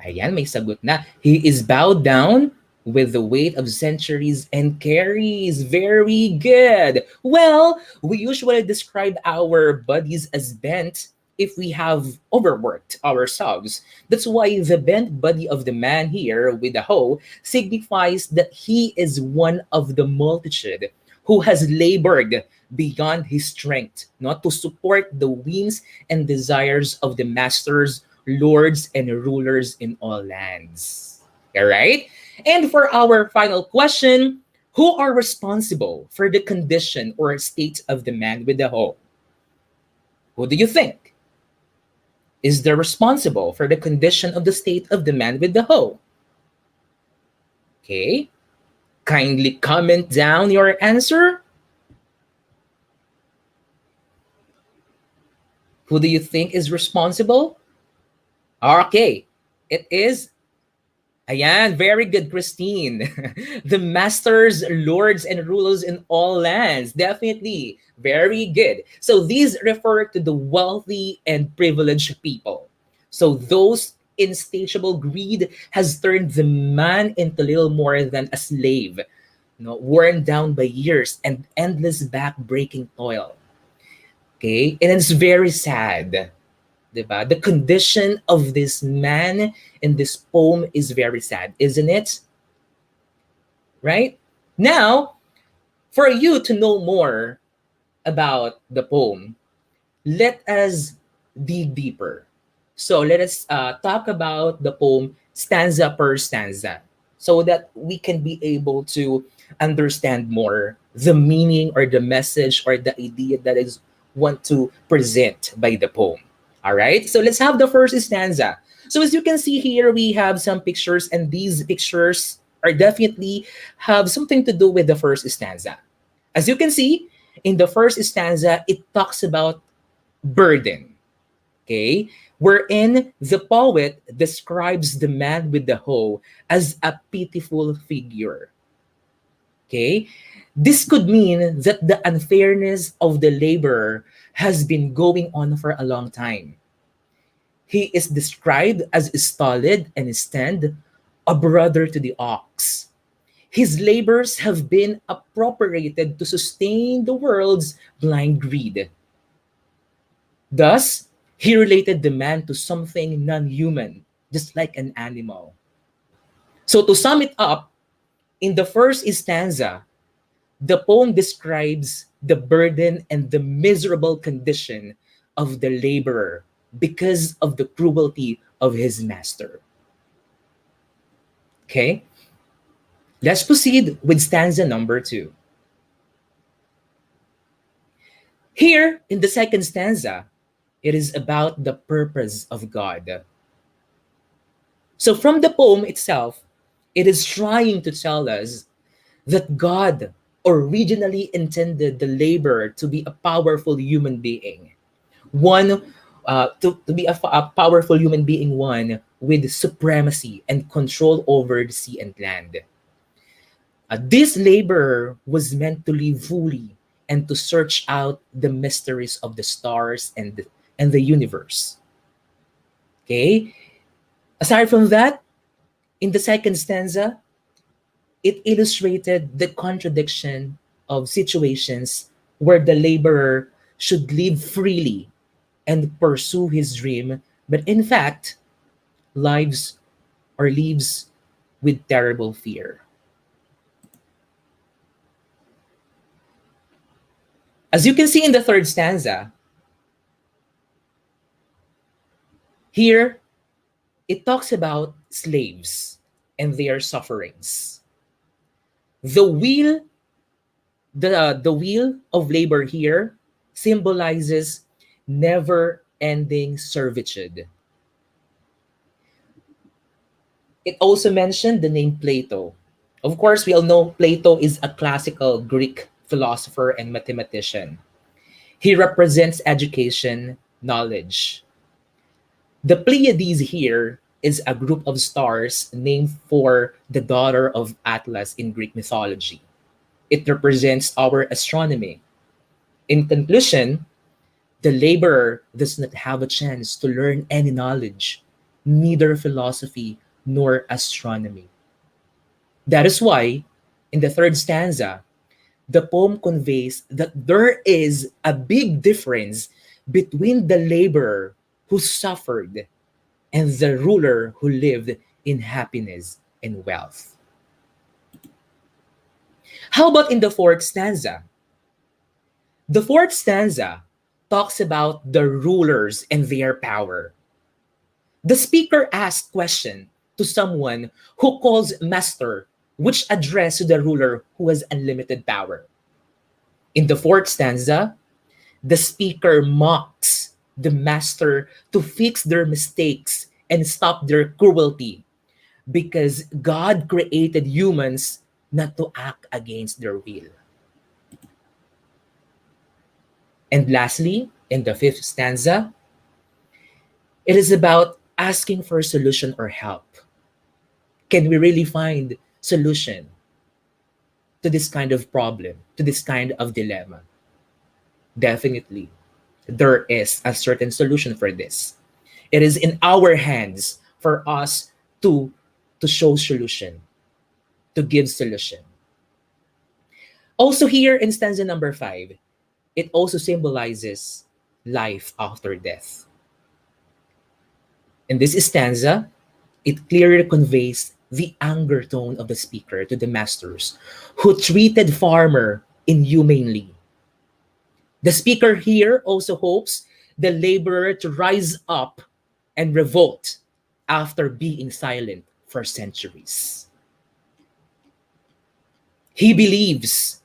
Ayan, may sagot na. He is bowed down with the weight of centuries and carries. Very good. Well, we usually describe our bodies as bent if we have overworked ourselves. That's why the bent body of the man here with the hoe signifies that he is one of the multitude who has labored beyond his strength, not to support the whims and desires of the masters, lords, and rulers in all lands. All right? And for our final question, who are responsible for the condition or state of the man with the hoe? Who do you think is the responsible for the condition of the state of the man with the hoe? Okay. Kindly comment down your answer. Who do you think is responsible? Okay. It is, ayan, very good, Christine. The masters, lords, and rulers in all lands. Definitely. Very good. So these refer to the wealthy and privileged people. So those insatiable greed has turned the man into little more than a slave, worn down by years and endless back-breaking toil. Okay? And it's very sad. Diba? The condition of this man in this poem is very sad, isn't it? Right? Now, for you to know more about the poem, let us dig deeper. So let us talk about the poem stanza per stanza so that we can be able to understand more the meaning or the message or the idea that is want to present by the poem. All right, so let's have the first stanza. So as you can see here, we have some pictures, and these pictures are definitely have something to do with the first stanza. As you can see, in the first stanza, it talks about burden. Okay? Wherein the poet describes the man with the hoe as a pitiful figure. Okay? This could mean that the unfairness of the laborer has been going on for a long time. He is described as stolid and stand, a brother to the ox. His labors have been appropriated to sustain the world's blind greed. Thus, he related the man to something non human, just like an animal. So, to sum it up, in the first stanza, the poem describes the burden and the miserable condition of the laborer because of the cruelty of his master. Okay? Let's proceed with stanza number 2. Here, in the second stanza, it is about the purpose of God. So, from the poem itself, it is trying to tell us that God originally intended the laborer to be a powerful human being, one to be a powerful human being, one with supremacy and control over the sea and land. This laborer was meant to live fully and to search out the mysteries of the stars and the universe. Okay? Aside from that, in the second stanza, it illustrated the contradiction of situations where the laborer should live freely and pursue his dream, but in fact, lives or lives with terrible fear. As you can see in the third stanza, here it talks about slaves and their sufferings. The wheel, the wheel of labor here symbolizes never-ending servitude. It also mentioned the name Plato. Of course, we all know Plato is a classical Greek philosopher and mathematician. He represents education, knowledge. The Pleiades here is a group of stars named for the daughter of Atlas in Greek mythology. It represents our astronomy. In conclusion, the laborer does not have a chance to learn any knowledge, neither philosophy nor astronomy. That is why, in the third stanza, the poem conveys that there is a big difference between the laborer who suffered and the ruler who lived in happiness and wealth. How about in the fourth stanza? The fourth stanza talks about the rulers and their power. The speaker asks question to someone who calls master, which address to the ruler who has unlimited power. In the fourth stanza, the speaker mocks the master to fix their mistakes and stop their cruelty because God created humans not to act against their will. And lastly, in the fifth stanza, it is about asking for a solution or help. Can we really find solution to this kind of problem, to this kind of dilemma? Definitely, there is a certain solution for this. It is in our hands for us to show solution, to give solution. Also here in stanza number 5, it also symbolizes life after death. In this stanza, it clearly conveys the anger tone of the speaker to the masters who treated farmer inhumanely. The speaker here also hopes the laborer to rise up and revolt after being silent for centuries. He believes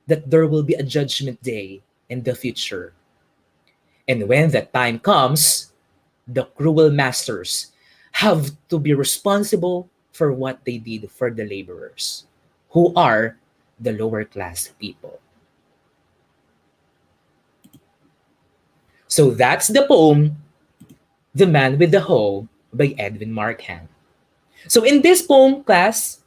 that there will be a judgment day in the future. And when that time comes, the cruel masters have to be responsible for what they did for the laborers, who are the lower class people. So that's the poem, The Man with the Hoe by Edwin Markham. So in this poem, class,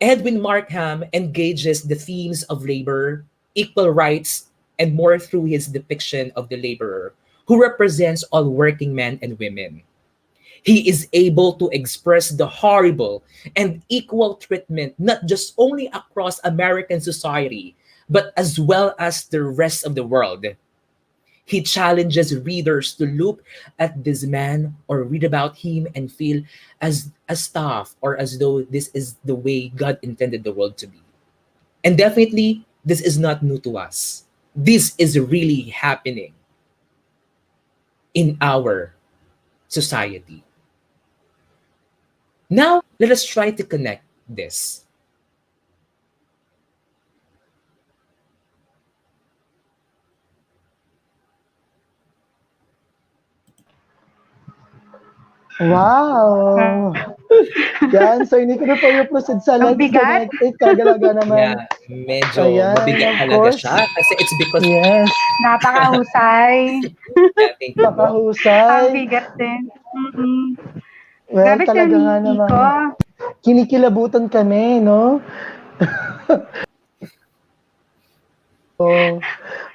Edwin Markham engages the themes of labor, equal rights, and more through his depiction of the laborer, who represents all working men and women. He is able to express the horrible and equal treatment not just only across American society, but as well as the rest of the world. He challenges readers to look at this man or read about him and feel as tough or as though this is the way God intended the world to be. And definitely, this is not new to us. This is really happening in our society. Now, let us try to connect this. Wow! Yan, so hindi ko na po yung proceed sa Ang Let's bigat. Connect It. Kagalaga naman. Yeah, medyo Ayan, mabigat of talaga course. siya kasi it's because Yes, Napakahusay. yeah, thank you po. Ang pakahusay. bigat din. Mm-mm. Well, Grabe si talaga nga naman. Nico. Kinikilabutan kami, no? So,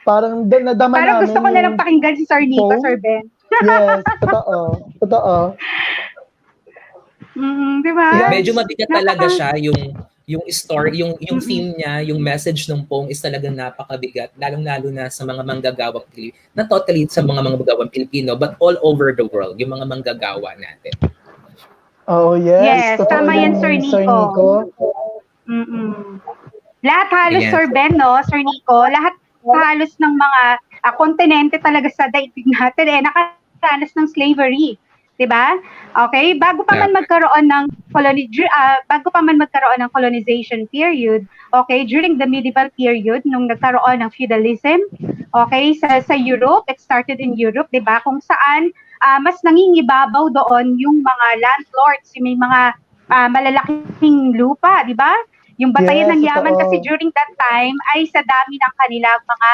parang nadama Parang namin gusto ko na lang yung pakinggan si Sir Nico, poem. Sir Ben. Yes, totoo. Totoo. Di ba? Yes. Medyo mabigat talaga Napaka- siya yung story, yung theme niya, yung message ng poem is talagang napakabigat, lalong-lalo na sa mga manggagawang Pilipino, not totally sa mga manggagawang Pilipino, but all over the world, yung mga manggagawa natin. Oh, yes. Yes, Totoo tama yan, Sir Nico. Mm-mm. Lahat halos, Ayan. Sir Ben, no? Sir Nico, lahat halos ng mga kontinente talaga sa daigdig natin nakaranas ng slavery. 'Di ba? Okay, bago pa man magkaroon ng colonization period, okay, during the medieval period nung nagkaroon ng feudalism, okay, sa Europe, it started in Europe, 'di ba? Kung saan mas nangingibabaw doon yung mga landlords, yung may mga malalaking lupa, 'di ba? Yung batayan Yes, ng yaman totoo. kasi during that time ay sa dami ng kanilang mga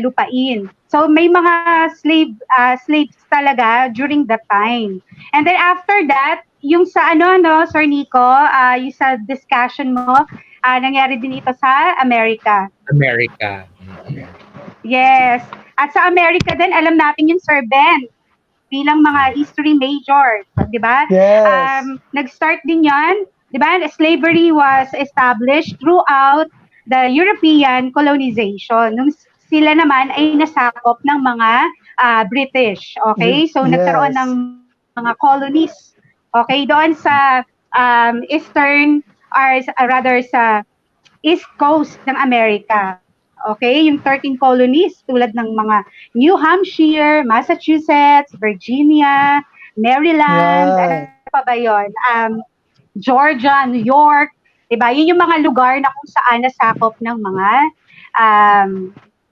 lupain. So may mga slaves talaga during that time. And then after that, yung sa Sir Nico, yung sa discussion mo, nangyari din ito sa Amerika. America. Yes. At sa Amerika din, alam natin yung Sir Ben bilang mga history major, 'di ba? Yes. Nag-start din 'yan, 'di ba? Slavery was established throughout the European colonization. Nung sila naman ay nasakop ng mga British, okay? So nagkaroon ng mga colonies, okay, doon sa eastern or rather sa East Coast ng Amerika. Okay, yung 13 colonies tulad ng mga New Hampshire, Massachusetts, Virginia, Maryland, ano pa ba yun? Georgia, New York, diba? Yun yung mga lugar na kung saan nasakop ng mga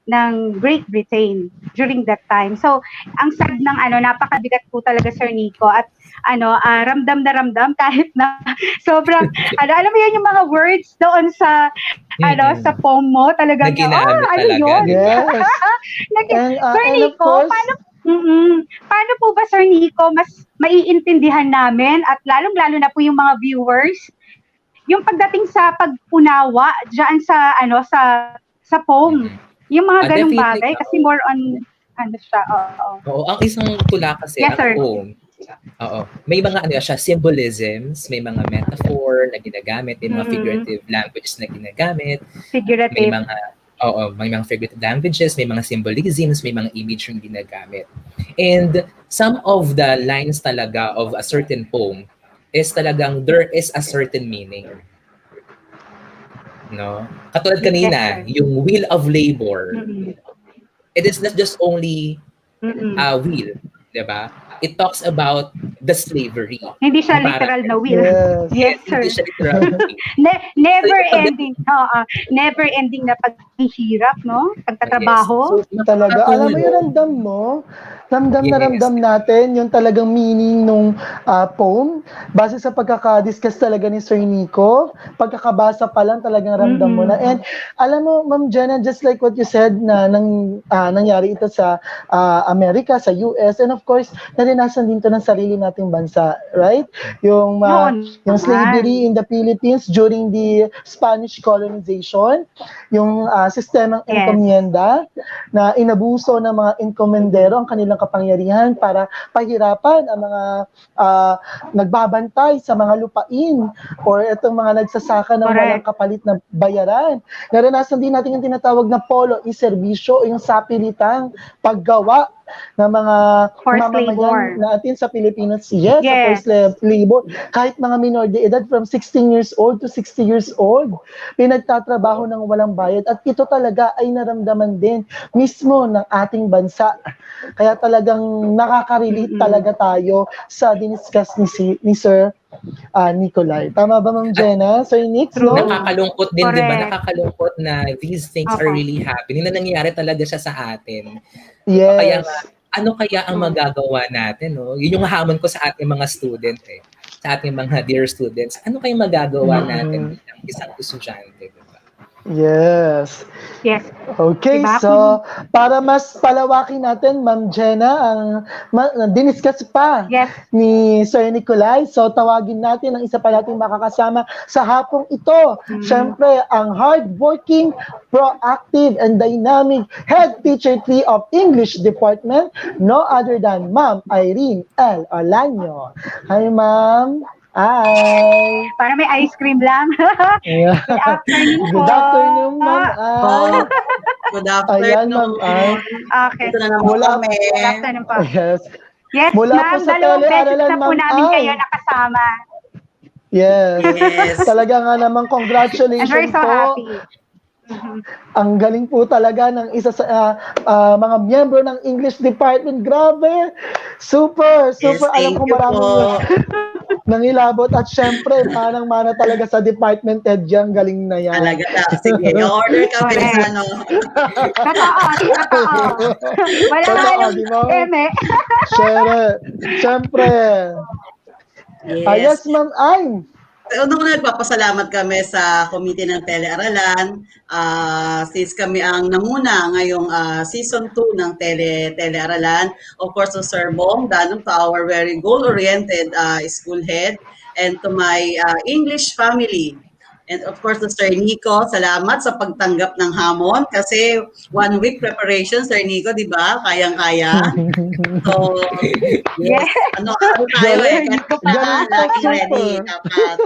ng Great Britain during that time. So, ang sad ng napakabigat po talaga, Sir Nico, at ramdam na ramdam kahit na sobrang alam mo yan yung mga words doon sa sa poem mo talagang yun. Yes. Sir Nico, paano po ba, Sir Nico, mas maiintindihan namin at lalong-lalo na po yung mga viewers yung pagdating sa pagpunawa diyan sa sa poem, yung mga ganung bagay kasi more on siya. Oo, ang isang tula kasi yes, ang poem. Oo. May mga siya symbolisms, may mga metaphor na ginagamit, may mga figurative languages na ginagamit. Figurative. May mga figurative languages, may mga symbolisms, may mga image yung ginagamit. And some of the lines talaga of a certain poem is talagang there is a certain meaning. No? Katulad kanina, yung wheel of labor. It is not just only a wheel, 'di ba? It talks about the slavery. Hindi siya Parang, literal na will. Yes. Yes, sir. hindi siya literal. Never So, yung ending. Never ending na paghihirap, no? yes. Pagtatrabaho. So, Talaga, alam mo yung nakakatulong. ramdam mo, ramdam na Yes. ramdam natin yung talagang meaning nung poem. Base sa pagkakadiscuss talaga ni Sir Nico, pagkakabasa pa lang talagang ramdam mo na. And alam mo, Ma'am Jenna, just like what you said na nangyari ito sa Amerika, sa US, and of course, naranasan din to ng sarili nating bansa, right? Yung, Noon yung naman. slavery in the Philippines during the Spanish colonization, yung sistemang Yes. encomienda na inabuso ng mga enkomendero ang kanilang kapangyarihan para pahirapan ang mga nagbabantay sa mga lupain or itong mga nagsasaka ng walang Correct. kapalit na bayaran. Naranasan din natin yung tinatawag na polo i-serbisyo, yung sapilitang paggawa ng mga Forced mamamayan labor. natin sa Pilipinas. Yes, sa Yes. forced labor. Kahit mga minor de edad from 16 years old to 60 years old, pinagtatrabaho ng walang bayad. At ito talaga ay naramdaman din mismo ng ating bansa. Kaya talagang nakaka-relate talaga tayo sa diniscuss ni Sir Nicolai. Tama ba, Ma'am Jenna? Sir Nix, True. no? Nakakalungkot din, di ba? Correct. Nakakalungkot na these things are Opo. really happening, na nangyayari talaga siya sa atin. Kaya Yes. nga, ano kaya ang magagawa natin, no? Yun yung hamon ko sa ating mga student, sa ating mga dear students. Ano kaya magagawa natin bilang isang estudyante, di ba? Yes. Yes. Okay, Diba? so para mas palawakin natin, Ma'am Jenna, ang diniscuss pa Yes. ni Sir Nicolai. So tawagin natin ang isa pa nating makakasama sa hapong ito. Siyempre, ang hardworking, proactive, and dynamic Head Teacher 3 of English Department, no other than Ma'am Irene L. Olaño. Hi, Ma'am. Hi. Para may ice cream lang. Yeah. Good afternoon po. Good afternoon, Ma'am Ay. Good Ayan, Ma'am afternoon. Ay. Okay. Ito na naman Mula- kami. Good afternoon po. Yes. Yes, Mula po ma'am. sa Dalawang beses TeleAralan, na po Ma'am namin Ay. kayo nakasama. Yes. Yes. Talaga nga naman, I'm very congratulations so po. happy. Ang galing po talaga ng isa sa mga miyembro ng English Department. Grabe. Super, Yes, super. Alam thank ko you maraming po. nangilabot at syempre, manang-mana talaga sa department head yan. Galing na yan. Talaga na. Sige, order kami Correct. sa ano. Totoo. Wala Totoo, nga nung di ba? eme. Siyempre. Yes. Yes, Ma'am Ay. Unang-una nagpapasalamat kami sa committee ng TeleAralan since kami ang namuna ngayong season 2 ng TeleAralan. Of course, to Sir Bong, Danong, to our very goal-oriented school head, and to my English family. And of course, to Sir Nico, salamat sa pagtanggap ng hamon kasi 1 week preparation, Sir Nico, di ba? Kayang-kaya. So, yes. Ano tayo Galing. Kahit Galing po, laging ready. super. Dapat.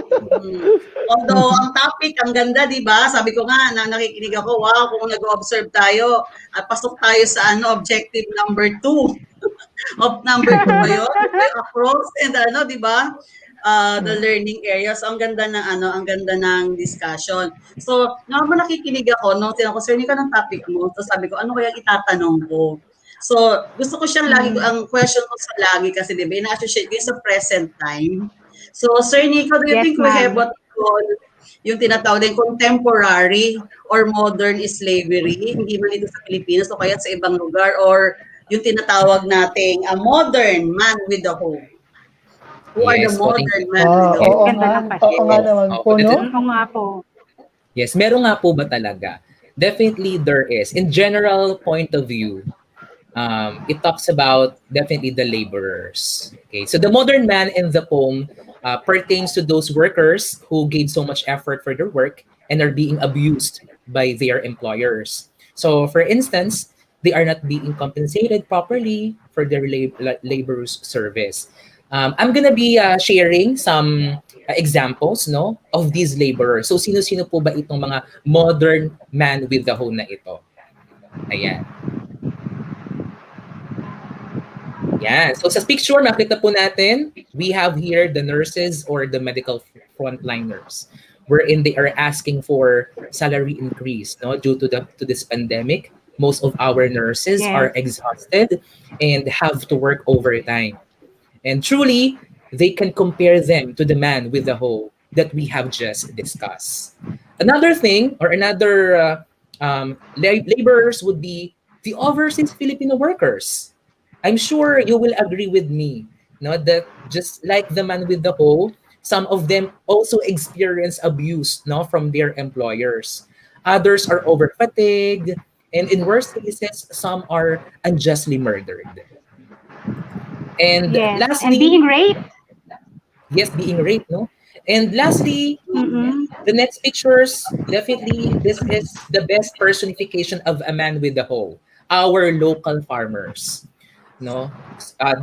Although, ang topic, ang ganda, di ba? Sabi ko nga, nakikinig ako, wow, kung nag-observe tayo, at pasok tayo sa objective number 2. Of number 2 ba yun? Approach and di ba? The learning areas. Ang ganda ng ang ganda ng discussion. So, naman nakikinig ako nung tinanong ko, sir, ka ng topic mo. So, sabi ko, ano kaya itatanong ko? So, gusto ko siyang lagi, ang question ko sa lagi kasi, di ba, ina-associate ko sa present time. So, Sir Nico, do you Yes, think we ma'am. have what we call yung tinatawag din contemporary or modern slavery, hindi man dito sa Pilipinas o kaya sa ibang lugar, or yung tinatawag nating a modern man with the hoe? Who are the Yes, po, thank modern you. man with the hoe? Oo Ganda nga. ng question. Oo nga naman po, no? Oo nga po. Yes, meron nga po ba talaga? Definitely there is. In general point of view, it talks about definitely the laborers. Okay, so the modern man in the poem pertains to those workers who gave so much effort for their work and are being abused by their employers. So, for instance, they are not being compensated properly for their laborers' service. I'm gonna be sharing some examples, no, of these laborers. So, sino-sino po ba itong mga modern man with the hoe na ito? Ayan. Yan. So sa picture, nakita po natin, we have here the nurses or the medical frontliners, wherein they are asking for salary increase, no, due to this pandemic. Most of our nurses Yes. are exhausted and have to work overtime. And truly, they can compare them to the man with the hoe that we have just discussed. Another thing, or another laborers would be the overseas Filipino workers. I'm sure you will agree with me, no, that just like the man with the hoe, some of them also experience abuse, no, from their employers. Others are over fatigued, and in worst cases, some are unjustly murdered. And Yes. And lastly, being raped. yes, being raped, no? And lastly, Mm-mm. the next pictures, definitely, this is the best personification of a man with the hoe. Our local farmers, no?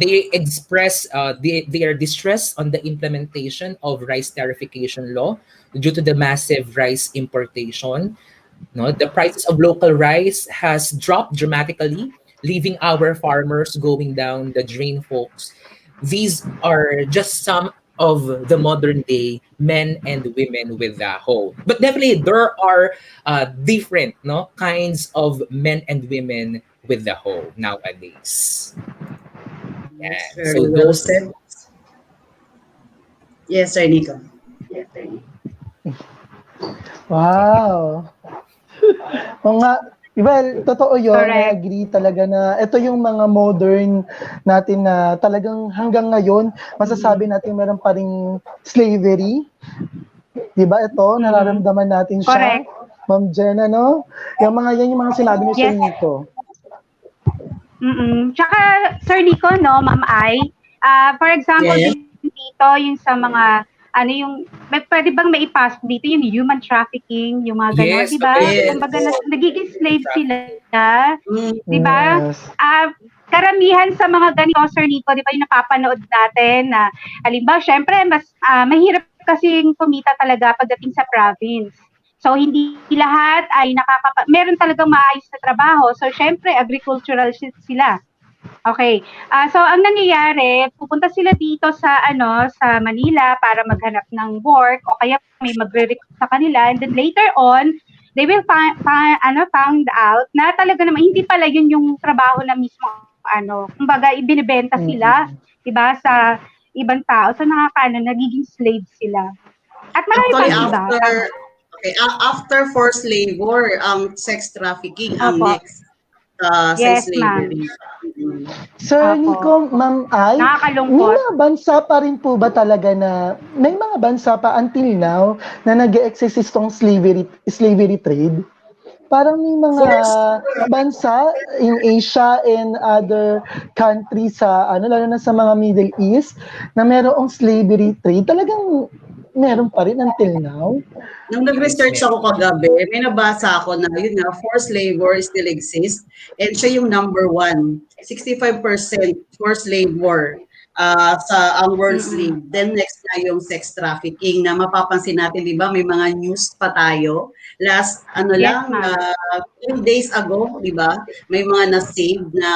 They express their distress on the implementation of rice tariffication law due to the massive rice importation. No, the prices of local rice has dropped dramatically, leaving our farmers going down the drain, folks. These are just some of the modern day men and women with the hoe. But definitely there are different, no, kinds of men and women with the hoe nowadays. That's Yeah. So very well those, said. Yes, Sir Nico. Wow. O nga, well, totoo yun. I Correct. agree talaga na ito yung mga modern natin na talagang hanggang ngayon, masasabi natin meron pa ring slavery. Di ba ito, Mm. nararamdaman natin siya. Correct. Ma'am Jenna, no? Yung mga yan yung mga sinabi ni Sir Yes. Nico. Tsaka, Sir Nico, no, Ma'am Ai, for example, Yes. din dito, yung sa mga, ano yung, pwede bang maipasok dito yung human trafficking, yung mga ganon, yes, di ba? totoo. Yes. Kumbaga, nagiging slave sila, Mm, di ba? Yes. Karamihan sa mga ganito, Sir Nico, di ba yung napapanood natin na, halimbawa, syempre, mas mahirap kasing kumita talaga pagdating sa province. So, hindi lahat ay meron talagang maayos na trabaho. So, syempre, agricultural sila. Okay. So, ang nangyayari, pupunta sila dito sa, sa Manila para maghanap ng work o kaya may magre-recruit sa kanila. And then later on, they will found out na talaga naman, hindi pala yun yung trabaho na mismo, kumbaga, ibinibenta sila, diba, sa ibang tao. So, nagiging slave sila. At marami Actually, pang iba. after forced labor, ang sex trafficking ang Opo. next sa Yes, ma'am. slavery. Mm. Sir Opo. Nico, Ma'am Ai, may Nakakalungkot. mga bansa pa rin po ba talaga na, may mga bansa pa until now na nag-exist itong slavery trade? Parang may mga bansa in Asia and other countries sa, lalo na sa mga Middle East, na merong slavery trade. Talagang meron pa rin until now. Nung nag-research ako kagabi, may nabasa ako na yun nga, forced labor still exists and siya yung number 1. 65% forced labor sa ang world slave. Then next na yung sex trafficking na mapapansin natin, di ba, may mga news pa tayo. Last, Yes, ma'am. 2 days ago, di ba, may mga na-save na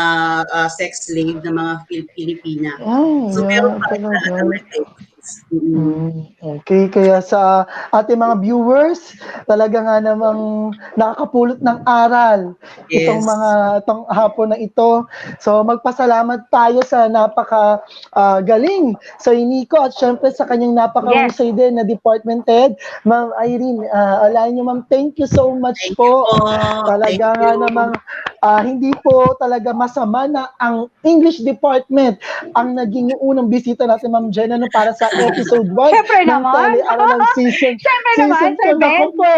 sex slave na mga Pilipina. Ay, So meron pa rin talaga. na nag-exist. Okay, kaya sa ating mga viewers, talaga nga namang nakakapulot ng aral itong Yes. itong hapon na ito. So magpasalamat tayo sa napaka galing sa Nico at syempre sa kanyang napakahusay din na department head, Ma'am Irene. Alain niyo, Ma'am, thank you so much Thank po. you po. Talaga Thank nga you. namang hindi po talaga masama na ang English department ang naging unang bisita natin, Ma'am Jenna, para sa episode 1 Siyempre ng naman. TeleAralan season. Siyempre naman, Sir Ako Ben. po.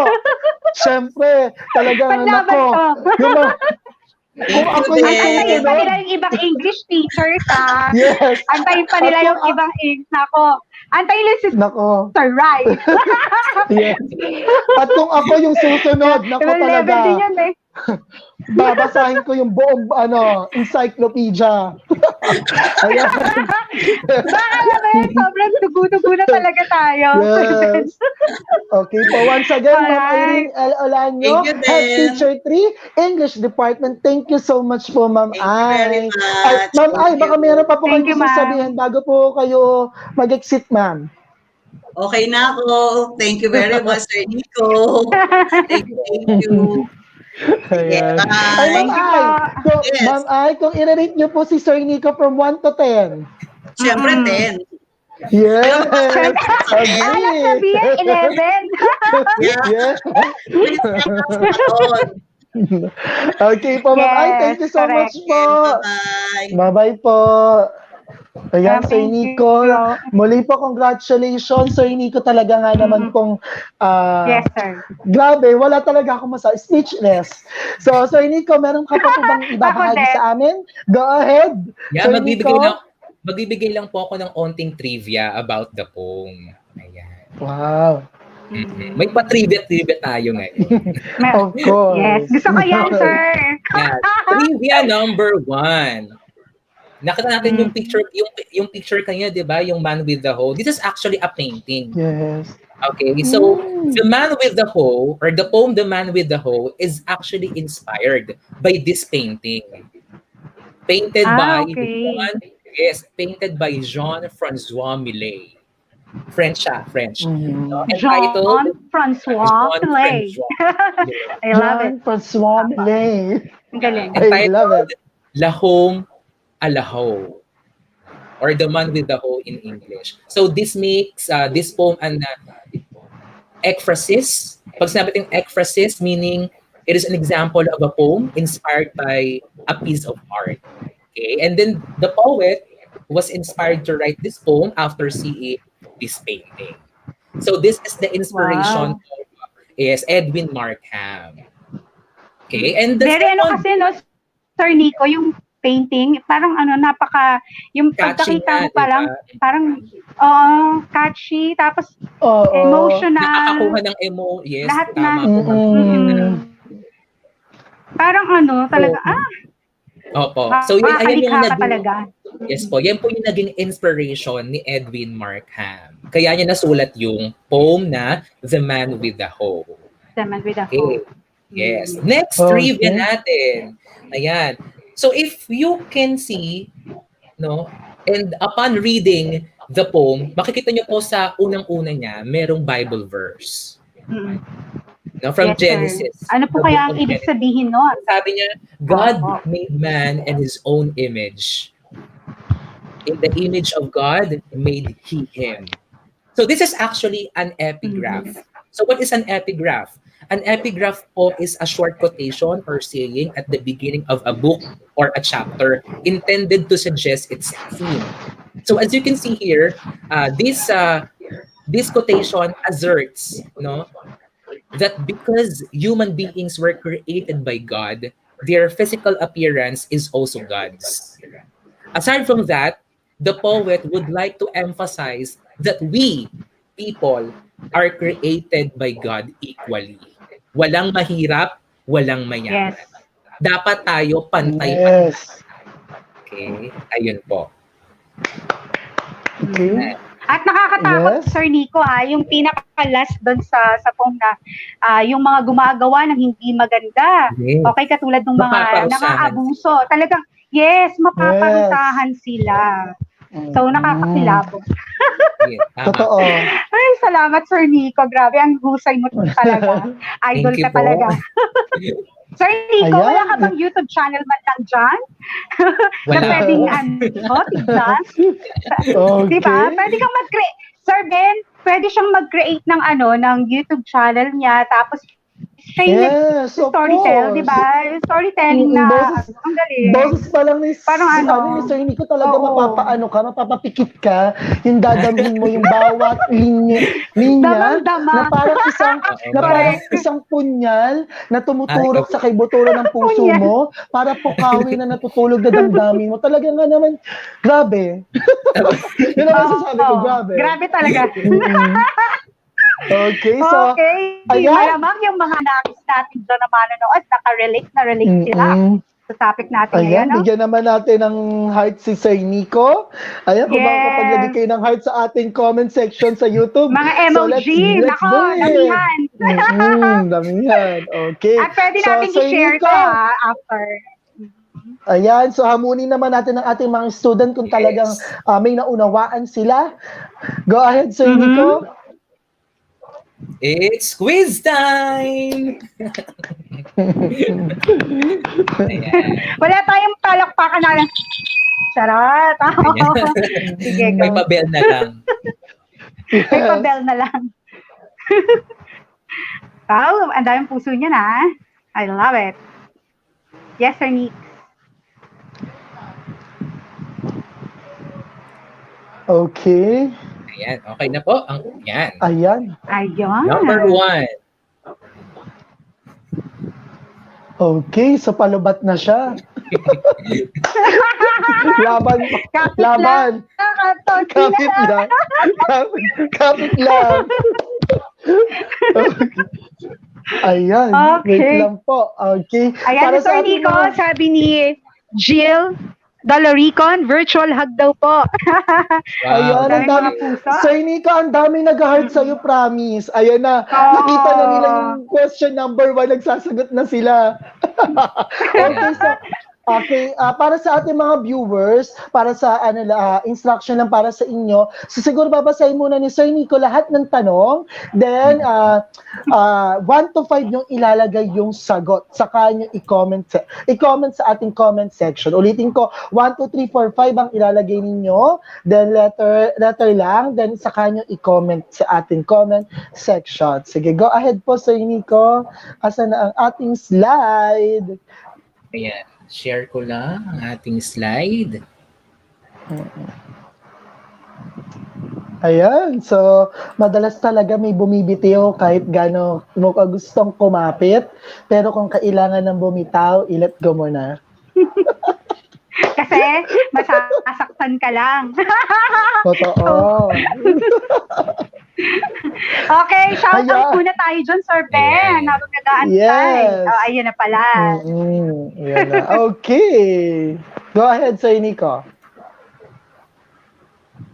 Siyempre, talagang Panlaban nako. to. Yung mga, kung ako yung Yes. Antayin pa susunod, nila yung ibang English teachers, ha? yes. Antayin pa nila At yung kung ibang English. Nako. Antayin nila si Nako. Sir Rai. Yes. At kung ako yung susunod, nako Ibang level talaga. din yan, eh. Babasahin ko yung buong encyclopedia. Ayan. Baka naman, sobrang tugu-tugu na talaga tayo. Yes. Okay po. Once again, Ma'am Irene L. Olanyo, Thank you, Head Ben. Teacher 3, English Department. Thank you so much po, Ma'am Thank you very Ai. much. Ma'am Ai, Thank baka you. meron pa po Thank kayong you, gusto ma'am. sabihin bago po kayo mag-exit, ma'am. Okay na ako. Thank you very much, Sir Nico. Thank you. Sige, Ayan. Ay, bye. Ma'am Thank you Ai, po. kung, Yes. Ma'am Ai, kung i-rate niyo po si Sir Nico from 1 to 10. Siyempre, Mm. 10. Yes. Alas Agree. sabihin, 11. Yeah. Yes. Please help us pa doon. Okay po, ma'am. Ay, thank you so much Correct. po. Bye-bye. Bye-bye po. Ayan, Sir Thank Nico. you. Muli po, congratulations. Sir Nico, talaga nga naman pong Yes, sir. grabe, wala talaga akong speechless. So, Sir Nico, meron ka pa po bang ibabahagi din. sa amin? Go ahead. Yeah, Sir Nico. magbibigay lang po ako ng onting trivia about the poem. Ayan. Wow. May pa-trivia tayo ngayon. Of course. Yes, gusto ko yan, sir. Yan. Trivia number 1. Nakita natin yung picture kanina, 'di ba? Yung man with the hoe. This is actually a painting. Yes. Okay, so the man with the hoe, or the poem The Man with the Hoe, is actually inspired by this painting. Painted by painted by Jean-François Millet. French siya, French. No? Jean-François Millet. I love it. Jean-François Millet. Ang galing. I love it. La Home à la Hoe, or The Man with the Hoe in English. So this makes this poem an ekphrasis. Pag sinabi natin ekphrasis, meaning it is an example of a poem inspired by a piece of art. Okay, and then the poet was inspired to write this poem after seeing this painting. So this is the inspiration is Edwin Markham. Okay, and the Very kasi, no, Sir Nico, yung painting, parang yung catchy pagkakita mo na, pa lang, diba? parang, catchy, tapos emotional. Nakakakuha ng yes, lahat tama na. po. Parang talaga, Opo. So ayan yung talaga. Yes po, yan po yung naging inspiration ni Edwin Markham. Kaya niya nasulat yung poem na The Man with the Hoe. The Man with the Hoe. Yes. Next trivia natin. Ayan. So if you can see, no, and upon reading the poem, makikita niyo po sa unang-una niya, merong Bible verse. No, from Genesis. Ano po kaya ang ibig sabihin nun? Sabi niya, God made man in his own image. In the image of God made he him. So this is actually an epigraph. So what is an epigraph? An epigraph po is a short quotation or saying at the beginning of a book or a chapter intended to suggest its theme. So as you can see here, this quotation asserts, that because human beings were created by God, their physical appearance is also God's. Aside from that, the poet would like to emphasize that we, people, are created by God equally. Walang mahirap, walang mayaman. Yes. Dapat tayo pantay. Yes. Okay, ayun po. Okay. At nakakatakot, Yes. Sir Nico, yung pinaka-last doon sa poem na yung mga gumagawa ng hindi maganda. Yes. Okay, katulad ng mga Mapaparusahan. nang-aabuso. Talagang, mapaparusahan sila. So, nakakakilabot. Yes, tama. Totoo. Ay, salamat, Sir Nico. Grabe, ang husay mo talaga. Idol Thank you ka po. talaga. Sir Nico, Ayan. wala ka bang YouTube channel man lang dyan? Na Wala. pwedeng, tignan? Okay. Diba? Pwede kang mag-create. Sir Ben, pwede siyang mag-create ng YouTube channel niya. Tapos, siya yung Yes, of storytell, course. diba? Yung storytelling na, ang galing. Boses pa lang ni, Parang ni Sir Nico talaga Oo. mapapapikit ka, yung dadamhin mo yung bawat linya Damang-dama. na parang isang punyal na tumuturok sa kaibuturan ng puso Punyal. mo para pukawin na natutulog na damdamin mo. Talaga nga naman, grabe. Yun ang masasabi ko, grabe. Grabe talaga. Okay, so, Okay. ayan. Malamang yung mga nangis natin doon na manonood, nakarelate sila sa topic natin Ayan, ngayon. No? bigyan naman natin ng heart si Sir Nico. Ayan, kung baka Yes. kapaglagay kayo ng heart sa ating comment section sa YouTube. Mga So, emoji, let's nako, do it. damihan. Damihan. Okay. At pwede So, natin Sir i-share Nico, to after. ayan, so hamunin naman natin ang ating mga student kung talagang may naunawaan sila. Go ahead, Sir Nico. It's quiz time! Ayan. Wala tayong palakpakan na lang. Charot. Sige, May go. pabel na lang. May Yes. pabel na lang. Wow, ang daming puso niya na. I love it. Yes, Sir Nick. Okay. Ayan, okay na po. Yan. Ayan. Number Ayun. 1. Okay, so palubat na siya. Laban. Kapit Laban. lang. Kapit Kapit lang. Kapit lang. Okay. Ayan. Wait Okay. lang po. Okay. Ayan, Sir ating Nico, mga- sabi ni Jill Doloricon, virtual hug daw po. Ayan, ang Daming dami. mga puso. Sir Nico, ang dami nag-heart sa'yo, promise. Ayan na. Nakita na nila yung question number 1, nagsasagot na sila. Okay, so, okay, para sa ating mga viewers, para sa instruction lang para sa inyo, so siguro babasahin muna ni Sir Nico lahat ng tanong, then 1 to 5 yung ilalagay yung sagot, saka nyo i-comment sa ating comment section. Ulitin ko, 1, 2, 3, 4, 5 ang ilalagay ninyo, then letter lang, then saka nyo i-comment sa ating comment section. Sige, go ahead po Sir Nico. Asa na ang ating slide? Ayan. Share ko lang ang ating slide. Ayan, so madalas talaga may bumibitiw kahit gano'n mo ka gustong kumapit. Pero kung kailangan ng bumitaw, i-let go mo na. Kasi masasaktan ka lang. Totoo. Okay, shout Ayan. out muna tayo dyan, Sir Ben. Ayan. Habang nag-aantay. Yes. Oh, ayun na pala. Yan na. Okay. Go ahead, Sir Nico.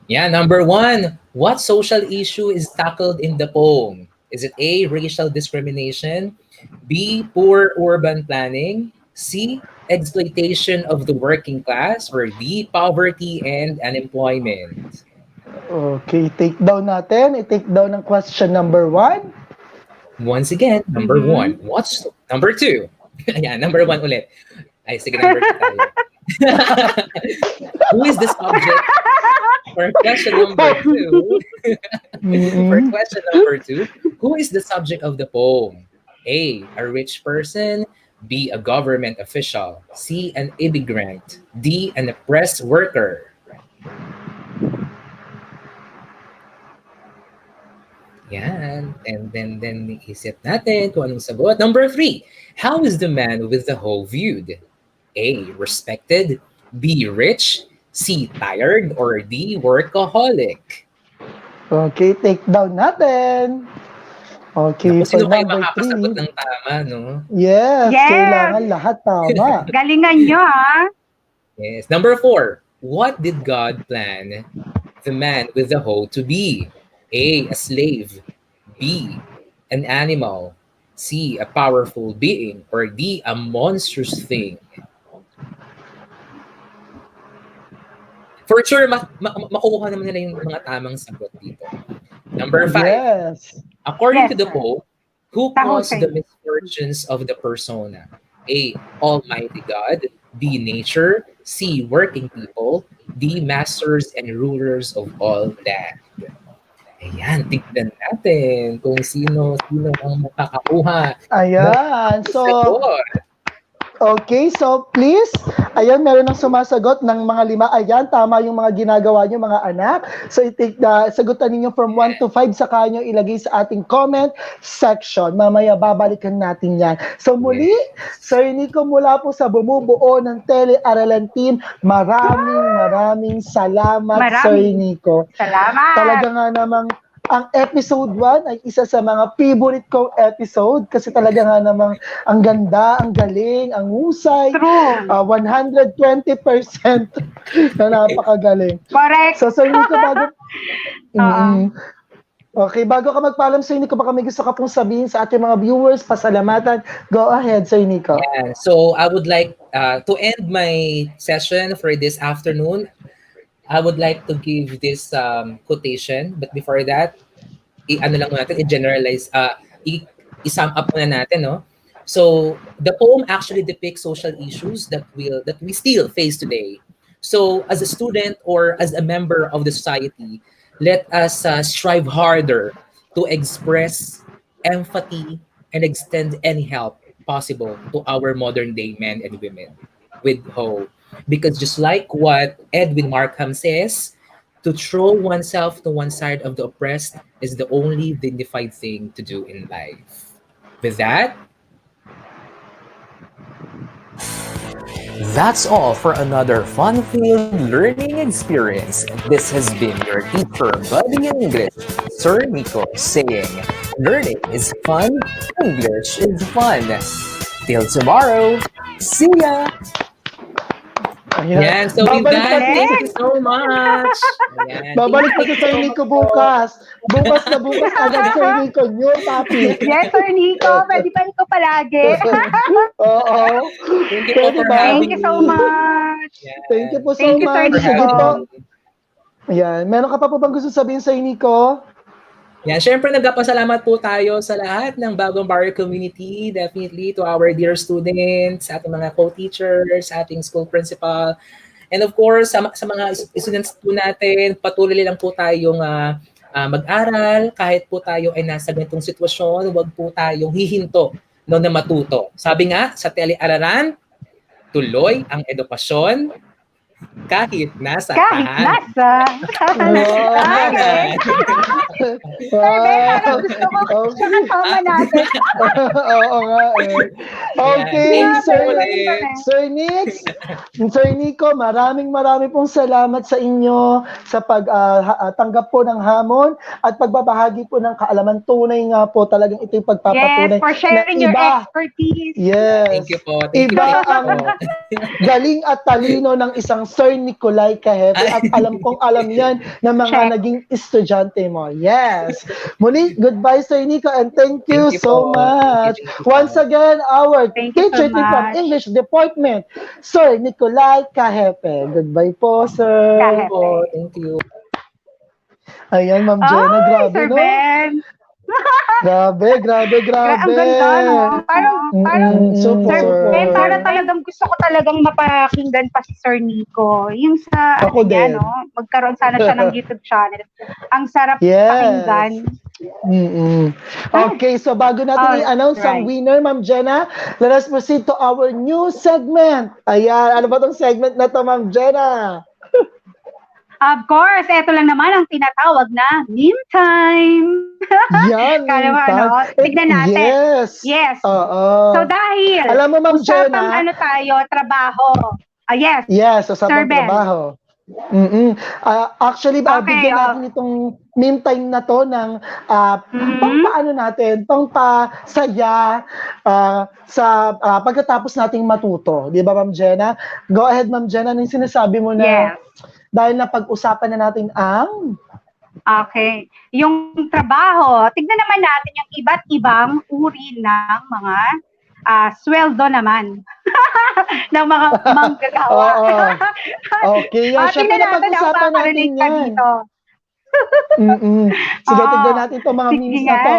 Yeah, number 1. What social issue is tackled in the poem? Is it A, racial discrimination, B, poor urban planning, C, exploitation of the working class, or D, poverty and unemployment? Okay, take down natin. I-take down ng question number 1. Once again, number 1. What's number 2? Ayan, number 1 ulit. Ay, sige, number 2 tayo. Who is the subject? For question number 2, for question number 2, who is the subject of the poem? A rich person, B, a government official, C, an immigrant, D, an oppressed worker. Yan. And then isip natin kung anong sagot. Number 3, how is the man with the hoe viewed? A, respected, B, rich, C, tired, or D, workaholic? Okay, take down natin. Okay, Naku, for sino kayo number makakasagot 3. ng tama, no? Yes, Yes. kailangan lahat tama. Galingan nyo, ha? Yes. Number 4, what did God plan the man with the hoe to be? A slave, B, an animal, C, a powerful being, or D, a monstrous thing? For sure, makukuha naman nila yung mga tamang sagot dito. Number 5, Yes. according Yes, to the sir. poem, who Tama, caused sir. the misfortunes of the persona? A, Almighty God, B, nature, C, working people, D, masters and rulers of all land. Ayan, tignan natin kung sino ang makakakuha. Ayan. So, Sagot. okay, so please, ayan, meron ng sumasagot ng mga 5. Ayan, tama yung mga ginagawa nyo, mga anak. So, sagutan ninyo from 1 to 5, saka nyo ilagay sa ating comment section. Mamaya, babalikan natin yan. So, muli, Sir Nico, mula po sa bumubuo ng TeleAralan team, maraming salamat, Sir Nico. Salamat. Talaga nga namang ang episode 1 ay isa sa mga favorite kong episode kasi talaga nga namang ang ganda, ang galing, ang husay. True. 120% na napakagaling. Correct. So, Sir Nico, bago... Oo. Okay, bago ka magpaalam, Sir Nico, baka may gusto ka pong sabihin sa ating mga viewers, pasalamatan. Go ahead, Sir Nico. Yeah, so I would like to end my session for this afternoon. I would like to give this quotation, but before that, i-generalize, i-sum up muna natin, no? So, the poem actually depicts social issues that we still face today. So, as a student or as a member of the society, let us strive harder to express empathy and extend any help possible to our modern day men and women with hope. Because just like what Edwin Markham says, to throw oneself to one side of the oppressed is the only dignified thing to do in life. With that, That's all for another fun-filled learning experience. This has been your teacher, buddy in English, Sir Nico, saying, learning is fun, English is fun. Till tomorrow, see ya! yan. So with Babalik pa that, si, thank you so much. Ayan. babalik pa Thank si you Sir so Nico much po. bukas. Bukas na bukas agad, Sir Nico. New topic. Yes, Sir Nico. Pwede pa ikaw palagi. Oo. Thank you po Pwede for ba? Thank having you so me. much. Yan. Thank you po so Thank you, Sir much. For Sige Nico. po. having me. Ayan. Meron ka pa po bang gusto sabihin, Sir Nico? Yan, syempre nagpapasalamat po tayo sa lahat ng Bagong Barrio community, definitely to our dear students, sa ating mga co-teachers, sa ating school principal, and of course, sa mga students po natin, patuloy lang po tayong mag-aral, kahit po tayo ay nasa ganitong sitwasyon, huwag po tayong hihinto no, na matuto. Sabi nga sa TeleAralan, tuloy ang edukasyon kahit nasa Kahit tahanan. nasa. Tahanan. Parang gusto ko siya kasama natin. Oo nga eh. Okay, Yan. Sir, Thank you ulit. Sir Nico, maraming pong salamat sa inyo sa pagtanggap po ng hamon at pagbabahagi po ng kaalaman. Tunay nga po talagang ito yung Yes, pagpapatunay for sharing na your iba. expertise. Yes. Thank you po. Thank you. Iba Thank you ang po. galing at talino ng isang Sir Nicolai Cajefe at alam kong alam yan ng mga Check. naging estudyante mo. Yes. Muli, goodbye Sir Nico and thank you Thank you so po. much. Thank you po. Once again, our Thank you so teacher from much. English Department, Sir Nicolai Cajefe. Goodbye po, sir. Cajefe. Po. Thank you. Ayan, Ma'am Jenna, Ay, grabe, Sir no? Ben. Grabe. Ang ganda, no? Parang, Super. Sir Ben, parang talagang gusto ko talagang mapakinggan pa si Sir Nico. Yung sa, Ako niya, din. no? Magkaroon sana siya ng YouTube channel. Ang sarap Yes. pakinggan. Okay, so bago natin i-announce ang Alright. winner, Ma'am Jenna, let us proceed to our new segment. Ayan, ano ba tong segment na to, Ma'am Jenna? Of course, eto lang naman ang tinatawag na meme time. Yan. Kala mo, ano? Tignan natin. Yes. Yes. Oo. So dahil, Alam mo, Ma'am usapang Jenna, ano tayo, trabaho. Yes. yes, Sir usapang Ben. trabaho. Actually, Okay, bigyan natin itong meme time na to ng pangpaano natin, pangpasaya sa pagkatapos nating matuto. Di ba, Ma'am Jenna? Go ahead, Ma'am Jenna. Ano yung sinasabi mo na Yes. dahil napag-usapan na natin ang Okay. Yung trabaho, tignan naman natin yung iba't ibang uri ng mga sweldo naman ng mga manggagawa. Oo. Okay, yan. Siyempre Tignan natin ang napag-usapan natin paparelate ka yan. dito. Sige, Oo. tignan natin itong mga Sige memes nga. na to.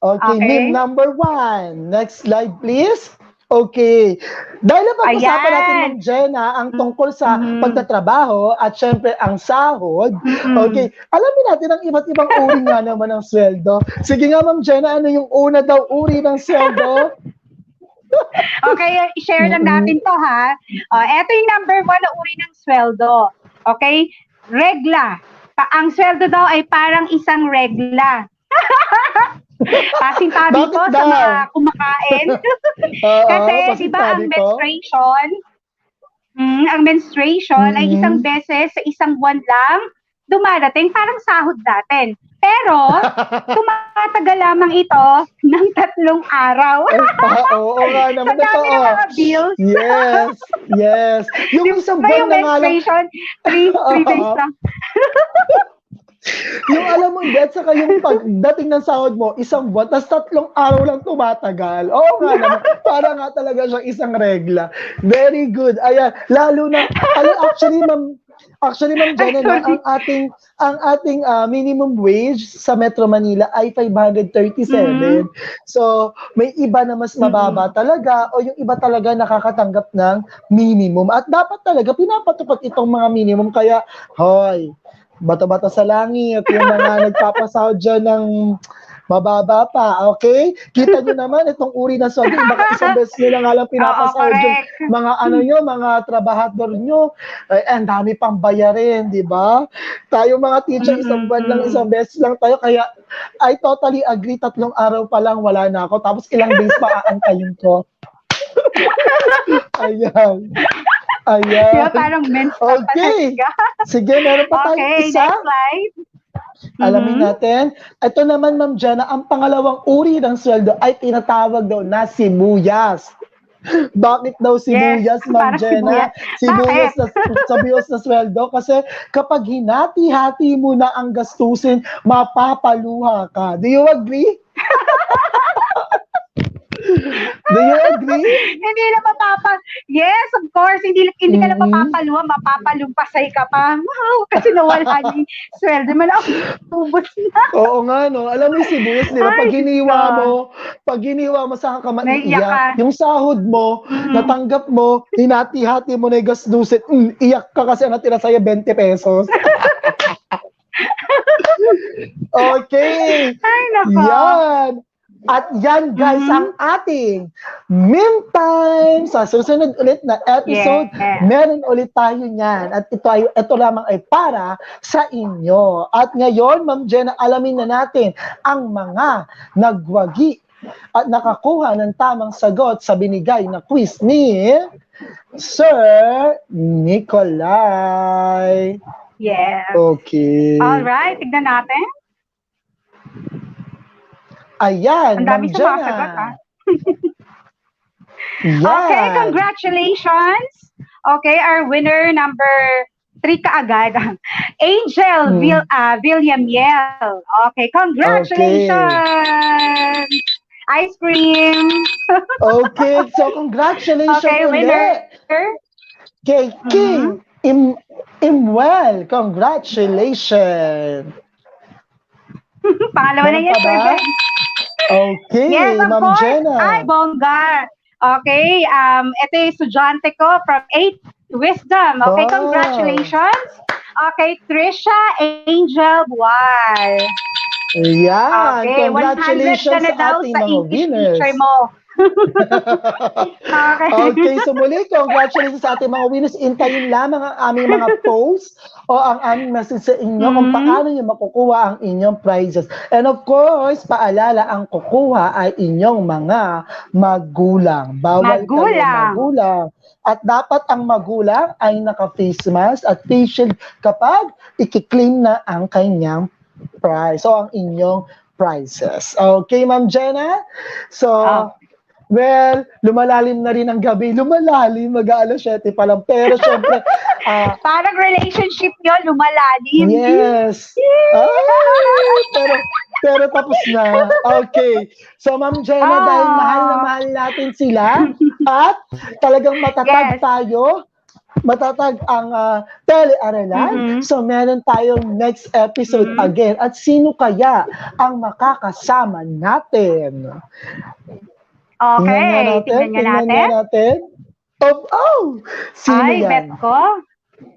Okay, Okay. meme number 1. Next slide, please. Okay. Dahil napag-usapan Ayan. natin, Ma'am Jenna, ang tungkol sa pagtatrabaho at syempre ang sahod. Okay. Alamin natin ang iba't ibang uri nga naman ng sweldo. Sige nga, Ma'am Jenna, ano yung una daw uri ng sweldo? Okay, i-share lang natin to ha. Ito yung number 1 na uri ng sweldo. Okay? Regla. Ang sweldo daw ay parang isang regla. Pasintabi Bakit ko sa daw? mga kumakain. Oo, Kasi, di ba, ang pasintabi ko? menstruation ay isang beses sa isang buwan lang dumadating, parang sahod natin. Pero, tumatagal lamang ito ng 3 araw. Oo nga naman. Sa dami ng mga bills. Yes. Yung isang Ba buwan yung na nga lang. menstruation, 3 days lang. Yung alam mo, Beth, saka yung pagdating ng sahod mo, isang buwan, tapos 3 araw lang tumatagal. Oo nga naman, para nga talaga siyang isang regla. Very good. Ayan, lalo na, actually, Ma'am Jenna, ang ating minimum wage sa Metro Manila ay 537. So, may iba na mas mababa talaga o yung iba talaga nakakatanggap ng minimum. At dapat talaga pinapatupad itong mga minimum. Kaya, hoy, Bato-bato sa langit, yung mga nagpapasahod dyan ng mababa pa, okay? Kita nyo naman itong uri ng sweldo, baka isang beses nyo na nga lang Oo, pinapasahod yung correct. mga ano nyo, mga trabahador nyo, ang dami pang bayarin, di ba? Tayo mga teacher, isang buwan lang, isang beses lang tayo, kaya I totally agree, 3 araw pa lang wala na ako, tapos ilang days pa aantayin ko. Ayan. Kaya Ayan. parang mental pa Okay. talaga. Sige, meron pa tayong Okay, isa. next slide. Alamin natin. Ito naman, Ma'am Jenna, ang pangalawang uri ng sweldo ay tinatawag daw na sibuyas. Bakit daw sibuyas, Yes, Ma'am parang Jenna? sibuyas. Sibuyas na sweldo kasi kapag hinati-hati mo na ang gastusin, mapapaluha ka. Do you agree? Do you agree? Hindi na yes, of course, hindi ka na mapapaluwa, mapapalumpasay ka pa. Wow, kasi nawala ni sweldo mo na, ubos na. Oo nga, no? Alam mo yung sibuyas, di ba? Ay, Pag giniwa mo, saan ka Naiiyak ka. maiiyak? Yung sahod mo, natanggap mo, hinati-hati mo na yung gasdusin, iyak ka kasi ang natira sa'yo 20 pesos. Okay. Ay, nako. Yan. At yan, guys, ang ating meme time. Sa susunod ulit na episode, Yeah. meron ulit tayo niyan. At ito lamang ay para sa inyo. At ngayon, Ma'am Jenna, alamin na natin ang mga nagwagi at nakakuha ng tamang sagot sa binigay na quiz ni Sir Nicolai. Yes. Okay. Alright, tignan natin. Ayan, Ang dami Ma'am Jenna. sumasagot, ha? Yan. Okay, congratulations. Okay, our winner number 3 kaagad. Angel William Yel. Okay, congratulations. Ice cream. Okay, so congratulations Okay, winner. kay King Imwell. Congratulations. Pangalawa na Meron yan, pa ba? Sir Ben. Okay, Yes, of Ma'am course. Jenna. Ay, bongga. Okay, ito yung estudyante ko from 8 Wisdom. Okay, Wow. congratulations. Okay, Trisha Angel Buwal. Yan, Okay, 100 congratulations ka na sa daw ating sa mga English winners. teacher mo. Okay. Okay, so muli, congratulations sa ating mga winners. Intayin lamang ang aming mga posts o ang aming message sa inyo kung paano nyo makukuha ang inyong prizes. And of course, paalala, ang kukuha ay inyong mga magulang. Bawal kayo magulang. At dapat ang magulang ay naka-face mask at face shield kapag ikiklaim na ang kanyang prize. So, ang inyong prizes. Okay, Ma'am Jenna? So, well, lumalalim na rin ang gabi. Lumalalim, mag-aalas 7 pa lang. Pero syempre, parang relationship nyo, lumalalim. yes. Pero tapos na. Okay. So, Ma'am Jenna, dahil mahal na mahal natin sila at talagang matatag tayo, matatag ang TeleAralan. So, meron tayong next episode again. At sino kaya ang makakasama natin? Okay, tingnan nga natin. Sino ay, yan? bet ko.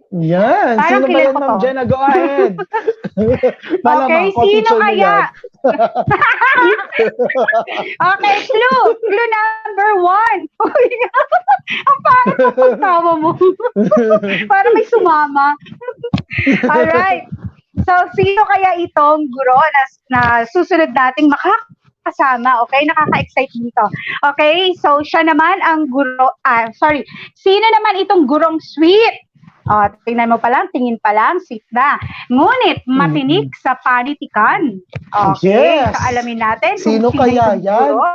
Yan. Parang Sino ba yan, Ma'am Jenna? Go ahead. Okay, sino kaya? Okay, clue number 1. Ang pangit ang pagtawa mo. Para may sumama. Alright. So, sino kaya itong guro na susunod nating makakasama? Okay, nakaka-excite dito. Okay, so siya naman ang guro, sino naman itong gurong sweet? Tingnan mo pa lang, tingin pa lang, sweet na. Ngunit, matinik sa panitikan. Okay, Yes. so alamin natin Sino kung kaya itong yan? guro.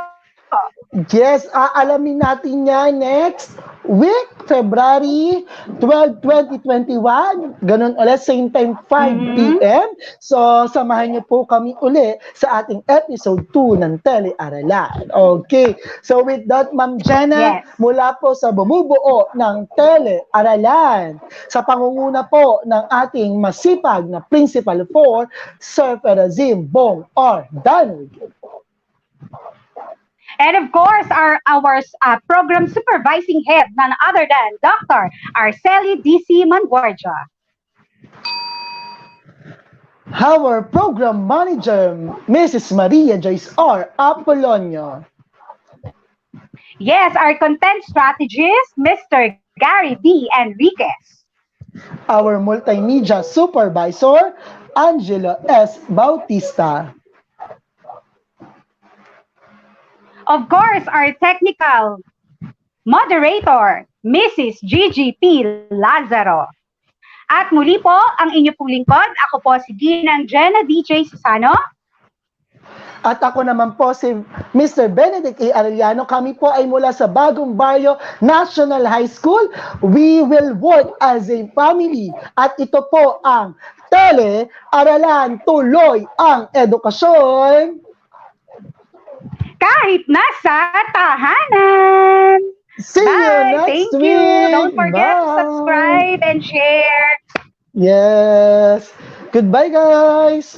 Yes, aalamin natin yan next week, February 12, 2021. Ganun ulit, same time, 5 p.m. So, samahan niyo po kami uli sa ating episode 2 ng TeleAralan. Okay. So, with that, Ma'am Jenna, mula po sa bumubuo ng TeleAralan, sa pangunguna po ng ating masipag na Principal 4, Sir Perazim Bong or Danig. And of course, our program supervising head, none other than Dr. Arceli D.C. Manguardia. Our program manager, Mrs. Maria Joyce R. Apolonio. Yes, our content strategist, Mr. Gary B. Enriquez. Our multimedia supervisor, Angelo S. Bautista. Of course, our technical moderator, Mrs. Gigi P. Lazaro. At muli po, ang inyo pong lingkod, ako po si Ginang Jenna DJ Susano. At ako naman po si Mr. Benedict A. Arellano. Kami po ay mula sa Bagong Baryo National High School. We will work as a family. At ito po ang TeleAralan, tuloy ang edukasyon. Kahit nasa tahanan. See you Bye! next Thank week! you! Don't forget to Bye. subscribe and share. Yes! Goodbye, guys!